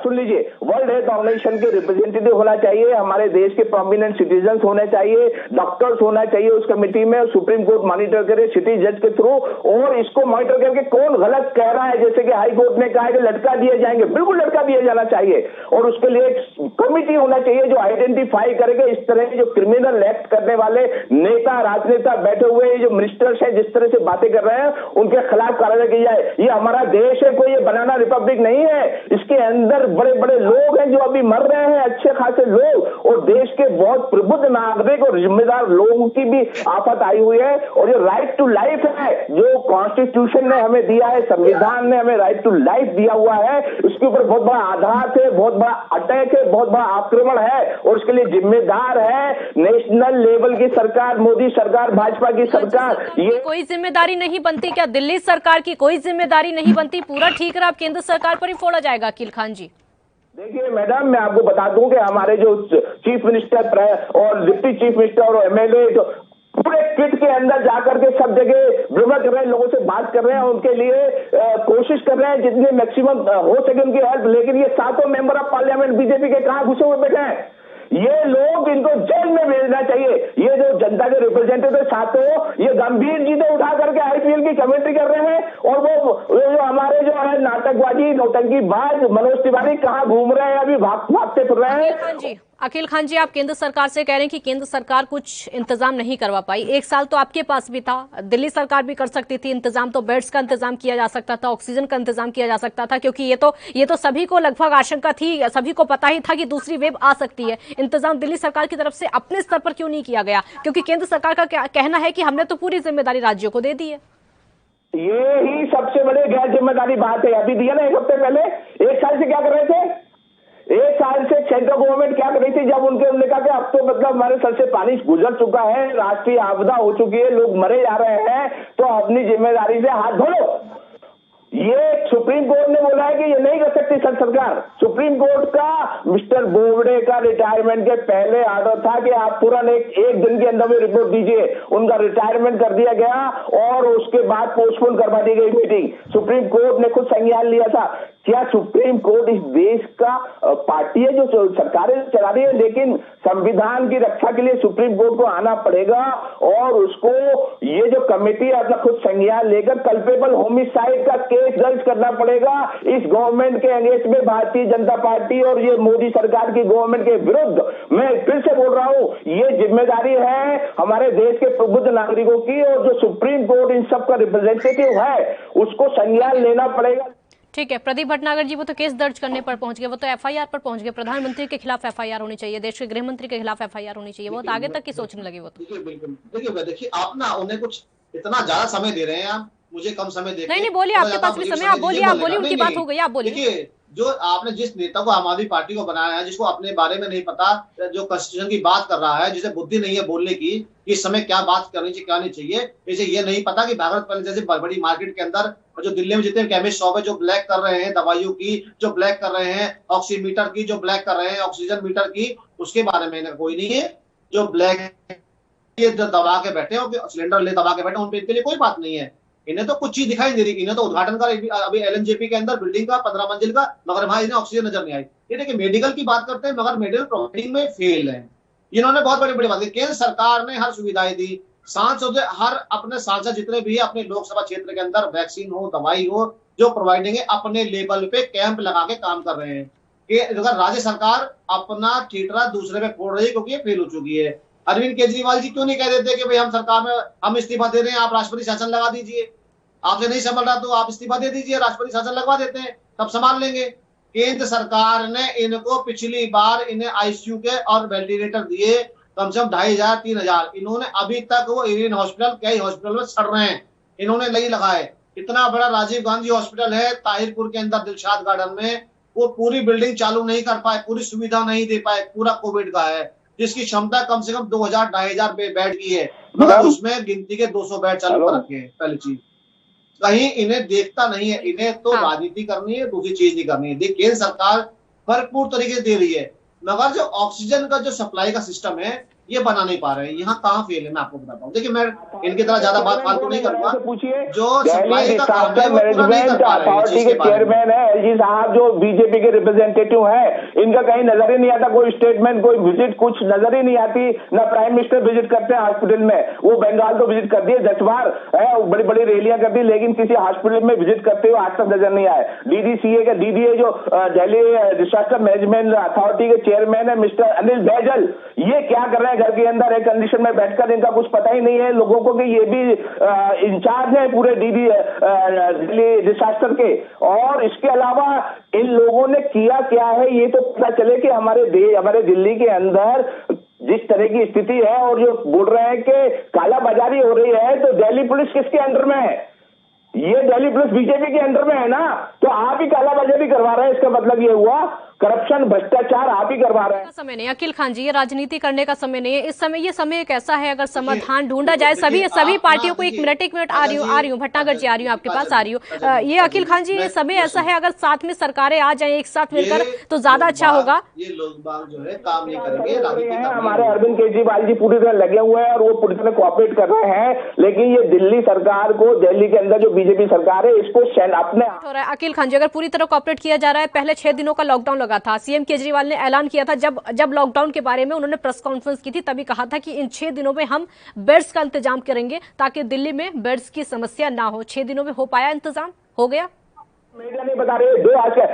सुन लीजिए, वर्ल्ड हेल्थ ऑर्गेनाइजेशन के रिप्रेजेंटेटिव होना चाहिए, हमारे देश के प्रोमिनेंट सिटीजन्स होने चाहिए, डॉक्टर्स होना चाहिए उस कमेटी में, सुप्रीम कोर्ट मॉनिटर करे सिटी जज के थ्रू, और इसको मॉनिटर करके कौन गलत कह रहा है, जैसे कि हाई कोर्ट ने कहा है कि लटका दिए जाएंगे, बिल्कुल लटका दिया जाना चाहिए, और उसके लिए एक कमेटी होना चाहिए जो आइडेंटिफाई करेगा इस तरह के जो क्रिमिनल एक्ट करने वाले नेता, राजनेता बैठे हुए जो मिनिस्टर्स है, जिस तरह से बातें कर रहे हैं, उनके खिलाफ कार्रवाई की जाए। ये हमारा देश है, कोई ये बनाना रिपब्लिक नहीं है, इसके अंदर बड़े बड़े लोग हैं जो अभी मर रहे हैं, अच्छे खासे लोग, और देश के बहुत प्रबुद्ध नागरिक और जिम्मेदार लोगों की भी आफत आई हुई है। और ये राइट टू लाइफ है जो कॉन्स्टिट्यूशन ने हमें दिया है, संविधान ने हमें राइट टू लाइफ दिया हुआ है, उसके ऊपर बहुत बड़ा आघात है, बहुत बड़ा अटैक है, बहुत बड़ा आक्रमण है, और उसके लिए जिम्मेदार है नेशनल लेवल की सरकार, मोदी सरकार, भाजपा की सरकार। ये कोई जिम्मेदारी नहीं बनती क्या? दिल्ली सरकार की कोई जिम्मेदारी नहीं बनती? पूरा ठीक रहा, अब केंद्र सरकार पर ही फोड़ा जाएगा? अकील खान जी, देखिए मैडम, मैं आपको बता दूं कि हमारे जो चीफ मिनिस्टर और डिप्टी चीफ मिनिस्टर और एमएलए पूरे किट के अंदर जाकर के सब जगह भ्रमण कर रहे हैं, लोगों से बात कर रहे हैं, उनके लिए कोशिश कर रहे हैं जितने मैक्सिमम हो सके उनकी हेल्प। लेकिन ये 7 मेंबर ऑफ पार्लियामेंट बीजेपी के कहां घुसे हुए बैठे हैं? ये लोग, इनको जेल में भेजना चाहिए। ये जो जनता के रिप्रेजेंटेटिव साथों, ये गंभीर चीजें उठा करके आईपीएल की कमेंट्री कर रहे हैं, और वो जो हमारे जो है नाटकबाजी, नौटंकीबाज मनोज तिवारी कहाँ घूम रहे हैं, अभी भागते फिर रहे हैं। अकील खान जी, आप केंद्र सरकार से कह रहे हैं कि केंद्र सरकार कुछ इंतजाम नहीं करवा पाई। 1 साल तो आपके पास भी था, दिल्ली सरकार भी कर सकती थी इंतजाम, तो बेड्स का इंतजाम किया जा सकता था, ऑक्सीजन का इंतजाम किया जा सकता था, क्योंकि ये तो सभी को लगभग आशंका थी, सभी को पता ही था कि दूसरी वेव आ सकती है। इंतजाम दिल्ली सरकार की तरफ से अपने स्तर पर क्यों नहीं किया गया? क्योंकि केंद्र सरकार का कहना है कि हमने तो पूरी जिम्मेदारी राज्यों को दे दी है। ये ही सबसे बड़े गैर जिम्मेदारी बात है। अभी दिया ना 1 हफ्ते पहले, 1 साल से क्या कर रहे थे? 1 साल से सेंट्रल गवर्नमेंट क्या कर रही थी? जब उन्होंने कहा कि अब तो मतलब हमारे सर से पानी गुजर चुका है, राष्ट्रीय आपदा हो चुकी है, लोग मरे जा रहे हैं, तो अपनी जिम्मेदारी से हाथ धो लो। ये सुप्रीम कोर्ट ने बोला है कि ये नहीं कर सकती सरकार। सुप्रीम कोर्ट का मिस्टर बोबडे का रिटायरमेंट के पहले ऑर्डर था कि आप तुरंत एक दिन के अंदर में रिपोर्ट दीजिए। उनका रिटायरमेंट कर दिया गया और उसके बाद पोस्टपोन करवा दी गई मीटिंग। सुप्रीम कोर्ट ने खुद संज्ञान लिया था। क्या सुप्रीम कोर्ट इस देश का पार्टी है जो सरकारें चला रही है? लेकिन संविधान की रक्षा के लिए सुप्रीम कोर्ट को आना पड़ेगा और उसको ये जो कमेटी है अपना खुद संज्ञान लेकर कल्पेबल होमिसाइड का केस दर्ज करना पड़ेगा इस गवर्नमेंट के अगेंस्ट में, भारतीय जनता पार्टी और ये मोदी सरकार की गवर्नमेंट के विरुद्ध। मैं फिर से बोल रहा हूं, ये जिम्मेदारी है हमारे देश के प्रबुद्ध नागरिकों की, और जो सुप्रीम कोर्ट इन सब का रिप्रेजेंटेटिव है उसको संज्ञान लेना पड़ेगा। ठीक है प्रदीप भटनागर जी, वो तो केस दर्ज करने पर पहुंच गए, वो तो एफआईआर पर पहुंच गए। प्रधानमंत्री के खिलाफ एफआईआर होनी चाहिए, देश के गृह मंत्री के खिलाफ एफआईआर होनी चाहिए, बहुत आगे तक की सोचने लगे वो तो। देखिए आप ना उन्हें कुछ इतना ज्यादा समय दे रहे हैं, आप मुझे कम समय दे। नहीं बोलिए, आपके पास भी समय, आप बोलिए, उनकी बात हो गई, आप बोलिए। देखिए जो आपने जिस नेता को आम आदमी पार्टी को बनाया है, जिसको अपने बारे में नहीं पता, जो कॉन्स्टिट्यूशन की बात कर रहा है, जिसे बुद्धि नहीं है बोलने की इस समय क्या बात करनी चाहिए क्या नहीं चाहिए, इसे ये नहीं पता कि भागवत पहले जैसे बड़ी मार्केट के अंदर और जो दिल्ली में जितने केमिस्ट शॉप है जो ब्लैक कर रहे हैं दवाइयों की, जो ब्लैक कर रहे हैं ऑक्सीमीटर की, जो ब्लैक कर रहे हैं ऑक्सीजन मीटर की, उसके बारे में कोई नहीं है। जो ब्लैक ये दबा के बैठे हो, सिलेंडर ले दबा के बैठे, उन पे इनके लिए कोई बात नहीं है। इन्हें तो कुछ चीज दिखाई नहीं दे रही, इन्हें तो उद्घाटन का अभी LNJP के अंदर बिल्डिंग का 15 मंजिल का, मगर वहां इन्हें ऑक्सीजन नजर नहीं आई। ये देखिए मेडिकल की बात करते हैं मगर मेडिकल प्रोवाइडिंग में फेल है। इन्होंने बहुत बड़ी बड़ी बात की, केंद्र सरकार ने हर सुविधाएं दी, सांसद हर अपने सांसद जितने भी है अपने लोकसभा क्षेत्र के अंदर वैक्सीन हो, दवाई हो, जो प्रोवाइडिंग है अपने लेवल पे कैंप लगा के काम कर रहे हैं। कि अगर राज्य सरकार अपना ठीकरा दूसरे पे फोड़ रही है क्योंकि ये फेल हो चुकी है। अरविंद केजरीवाल जी क्यों नहीं कह देते कि भाई हम सरकार में हम इस्तीफा दे रहे हैं, आप राष्ट्रपति शासन लगा दीजिए, आपसे नहीं संभल रहा तो आप इस्तीफा दे दीजिए, राष्ट्रपति शासन लगवा देते हैं, तब संभाल लेंगे। केंद्र सरकार ने इनको पिछली बार इन्हें ICU के और वेंटिलेटर दिए कम से कम 2500-3000, इन्होंने अभी तक वो इंडियन हॉस्पिटल कई हॉस्पिटल में सड़ रहे हैं, इन्होंने नहीं लगाए। इतना बड़ा राजीव गांधी हॉस्पिटल है ताहिरपुर के अंदर दिलशाद गार्डन में, वो पूरी बिल्डिंग चालू नहीं कर पाए, पूरी सुविधा नहीं दे पाए, पूरा कोविड का है, जिसकी क्षमता कम से कम 2000-2500 बेड की है, मगर उसमें गिनती के 200 बेड चालू कर रखे हैं। पहली चीज कहीं इन्हें देखता नहीं है, इन्हें तो राजनीति करनी है, दूसरी चीज नहीं करनी है। देखिए केंद्र सरकार भरपूर तरीके से दे रही है, मगर जो ऑक्सीजन का जो सप्लाई का सिस्टम है ये बना नहीं पा रहे हैं। यहाँ कहाँ फेल है मैं आपको बताता हूँ। देखिए मैं इनकी तरह ज्यादा बात फालतू नहीं करूंगा, जो सप्लाई का काम है वो पूरा नहीं कर पा रहे हैं। अथॉरिटी के चेयरमैन है LG साहब, जो BJP के रिप्रेजेंटेटिव है, इनका कहीं नजर ही नहीं आता, कोई स्टेटमेंट, कोई विजिट, कुछ नजर ही नहीं आती। न प्राइम मिनिस्टर विजिट करते हैं हॉस्पिटल में, वो बंगाल तो विजिट कर दिए 10 बार है, बड़ी बड़ी रैलियां कर दी, लेकिन किसी हॉस्पिटल में विजिट करते हुए आज तक नजर नहीं आए। DDA जो दिल्ली डिजास्टर मैनेजमेंट अथॉरिटी के चेयरमैन है मिस्टर अनिल बैजल, ये क्या कर रहे हैं घर के अंदर एक कंडीशन में बैठकर, इनका कुछ पता ही नहीं है लोगों को कि ये भी इंचार्ज है पूरे दिल्ली डिजास्टर के। और इसके अलावा इन लोगों ने किया क्या है ये तो पता चले कि हमारे दिल्ली के अंदर जिस तरह की स्थिति है, और जो बोल रहे हैं कि काला बाजारी हो रही है, तो दिल्ली पुलिस किसके अंडर में है? ये दिल्ली पुलिस BJP के अंडर में है ना, तो आप ही काला बाजारी करवा रहे हैं। इसका मतलब ये हुआ करप्शन, भ्रष्टाचार आप ही करवा रहे हैं। समय नहीं अखिल खान जी, ये राजनीति करने का समय नहीं है इस समय। ये समय एक ऐसा है अगर समाधान ढूंढा जाए सभी पार्टियों को। एक मिनट आ रही हूँ भटनागर जी, आ रही हूँ आपके पास, आ रही हूँ। ये अखिल खान जी, ये समय ऐसा है अगर साथ में सरकारें आ जाए एक साथ मिलकर तो ज्यादा अच्छा होगा। ये लोग जो है काम नहीं करेंगे। हमारे अरविंद केजरीवाल जी पूरी तरह लगे हुए हैं और वो पूरी तरह कोऑपरेट कर रहे हैं, लेकिन ये दिल्ली सरकार को, दिल्ली के अंदर जो BJP सरकार है, इसको अपने हो रहा है। अखिल खान जी, अगर पूरी तरह कोऑपरेट किया जा रहा है, पहले 6 दिनों का लॉकडाउन लगा था, CM केजरीवाल ने ऐलान किया था जब लॉकडाउन के बारे में उन्होंने प्रेस कॉन्फ्रेंस की थी, तभी कहा था कि इन 6 दिनों में हम बेड्स का इंतजाम करेंगे ताकि दिल्ली में बेड्स की समस्या ना हो। 6 दिनों में हो पाया इंतजाम? हो गया? मीडिया नहीं बता रही है।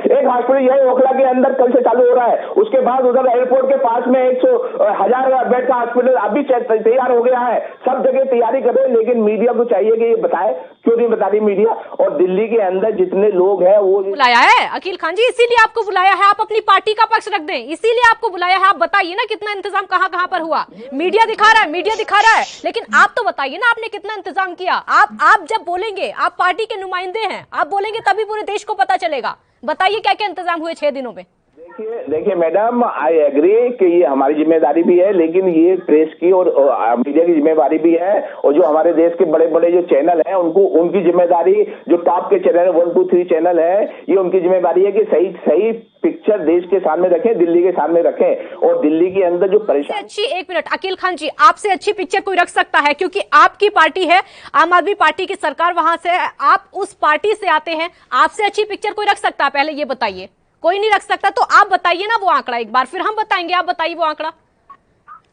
एक हॉस्पिटल यही ओखला के अंदर कल से चालू हो रहा है, उसके बाद उधर एयरपोर्ट के पास में 100,000 बेड का हॉस्पिटल अभी तैयार हो गया है। सब जगह तैयारी कर रहे हैं, लेकिन मीडिया को चाहिए कि ये बताए, क्यों नहीं बता रही मीडिया? और दिल्ली के अंदर जितने लोग हैं वो बुलाया है अखिल खान जी, इसीलिए आपको बुलाया है। आप अपनी पार्टी का पक्ष रख दें, इसीलिए आपको बुलाया है। आप बताइए ना कितना इंतजाम कहाँ पर हुआ। मीडिया दिखा रहा है, लेकिन आप तो बताइए ना आपने कितना इंतजाम किया। आप जब बोलेंगे, आप पार्टी के नुमाइंदे हैं, आप बोलेंगे तभी पूरे देश को पता चलेगा। बताइए क्या क्या इंतजाम हुए 6 दिनों में। देखिए मैडम, आई एग्री कि ये हमारी जिम्मेदारी भी है, लेकिन ये प्रेस की और मीडिया की जिम्मेदारी भी है, और जो हमारे देश के बड़े बड़े जो चैनल हैं उनकी जिम्मेदारी, जो टॉप के चैनल 1, 2, 3 चैनल है, ये उनकी जिम्मेदारी है कि सही पिक्चर देश के सामने रखें, दिल्ली के सामने रखें। और दिल्ली के अंदर जो परेशानी, एक मिनट अखिल खान जी, आपसे अच्छी पिक्चर कोई रख सकता है? क्योंकि आपकी पार्टी है आम आदमी पार्टी की सरकार, वहां से आप उस पार्टी से आते हैं, आपसे अच्छी पिक्चर कोई रख सकता है? पहले ये बताइए। कोई नहीं रख सकता, तो आप बताइए ना वो आंकड़ा एक बार, फिर हम बताएंगे। आप बताइए वो आंकड़ा।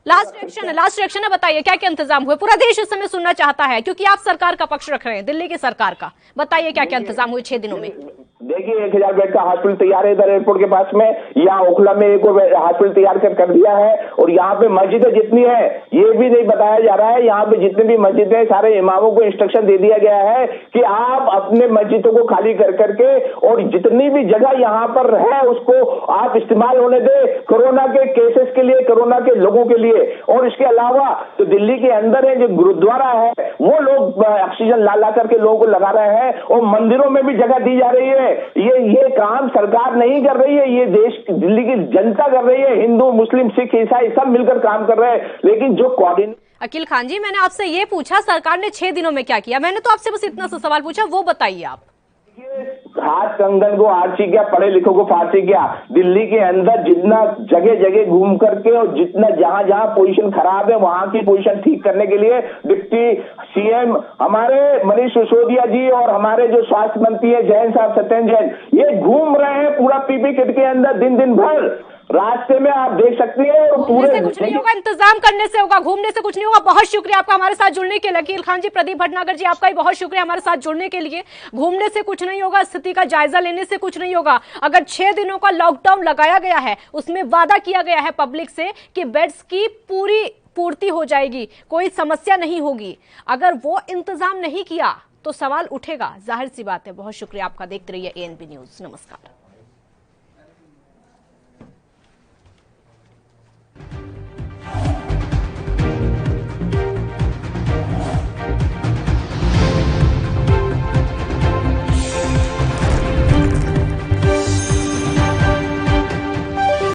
लास्ट रिएक्शन है, बताइए क्या क्या इंतजाम हुए। पूरा देश इस समय सुनना चाहता है, क्योंकि आप सरकार का पक्ष रख रहे हैं, दिल्ली की सरकार का। बताइए क्या क्या इंतजाम हुए 6 दिनों में। देखिए 1000 बेड का हॉस्पिटल तैयार है इधर एयरपोर्ट के पास में, यहाँ ओखला में एक हॉस्पिटल तैयार कर दिया है। और यहाँ पे मस्जिदें जितनी है ये भी नहीं बताया जा रहा है, यहाँ पे जितने भी मस्जिदें हैं सारे इमामों को इंस्ट्रक्शन दे दिया गया है कि आप अपने मस्जिदों को खाली कर करके, और जितनी भी जगह यहाँ पर है उसको आप इस्तेमाल होने दे कोरोना के केसेस के लिए, कोरोना के लोगों के लिए। और इसके अलावा तो दिल्ली के अंदर है जो गुरुद्वारा है, वो लोग ऑक्सीजन ला करके लोगों को लगा रहे हैं, और मंदिरों में भी जगह दी जा रही है। ये काम सरकार नहीं कर रही है, ये देश दिल्ली की जनता कर रही है। हिंदू, मुस्लिम, सिख, ईसाई सब मिलकर काम कर रहे हैं, लेकिन जो कोऑर्डिनेट। अखिल खान जी, मैंने आपसे ये पूछा सरकार ने 6 दिनों में क्या किया, मैंने तो आपसे बस इतना सा सवाल पूछा, वो बताइए आप। हाथ कंगन को आरसी किया, पढ़े लिखों को फांसी किया। दिल्ली के अंदर जितना जगह जगह घूम करके और जितना जहां जहां पोजीशन खराब है वहां की पोजीशन ठीक करने के लिए डिप्टी सीएम हमारे मनीष सिसोदिया जी और हमारे जो स्वास्थ्य मंत्री है जैन साहब, सत्येंद्र जैन, ये घूम रहे हैं पूरा पीपी किट के अंदर दिन भर। रास्ते में आप देख सकते हैं और पूरे से कुछ नहीं होगा, इंतजाम करने से होगा, घूमने से कुछ नहीं होगा। बहुत शुक्रिया आपका हमारे साथ जुड़ने के लिए। अकील खान जी, प्रदीप भटनागर जी, आपका भी बहुत शुक्रिया हमारे साथ जुड़ने के लिए। घूमने से कुछ नहीं होगा, स्थिति का जायजा लेने से कुछ नहीं होगा। अगर 6 दिनों का लॉकडाउन लगाया गया है, उसमें वादा किया गया है पब्लिक से कि बेड्स की पूरी पूर्ति हो जाएगी, कोई समस्या नहीं होगी। अगर वो इंतजाम नहीं किया तो सवाल उठेगा, जाहिर सी बात है। बहुत शुक्रिया आपका। देखते रहिए ANB न्यूज। नमस्कार।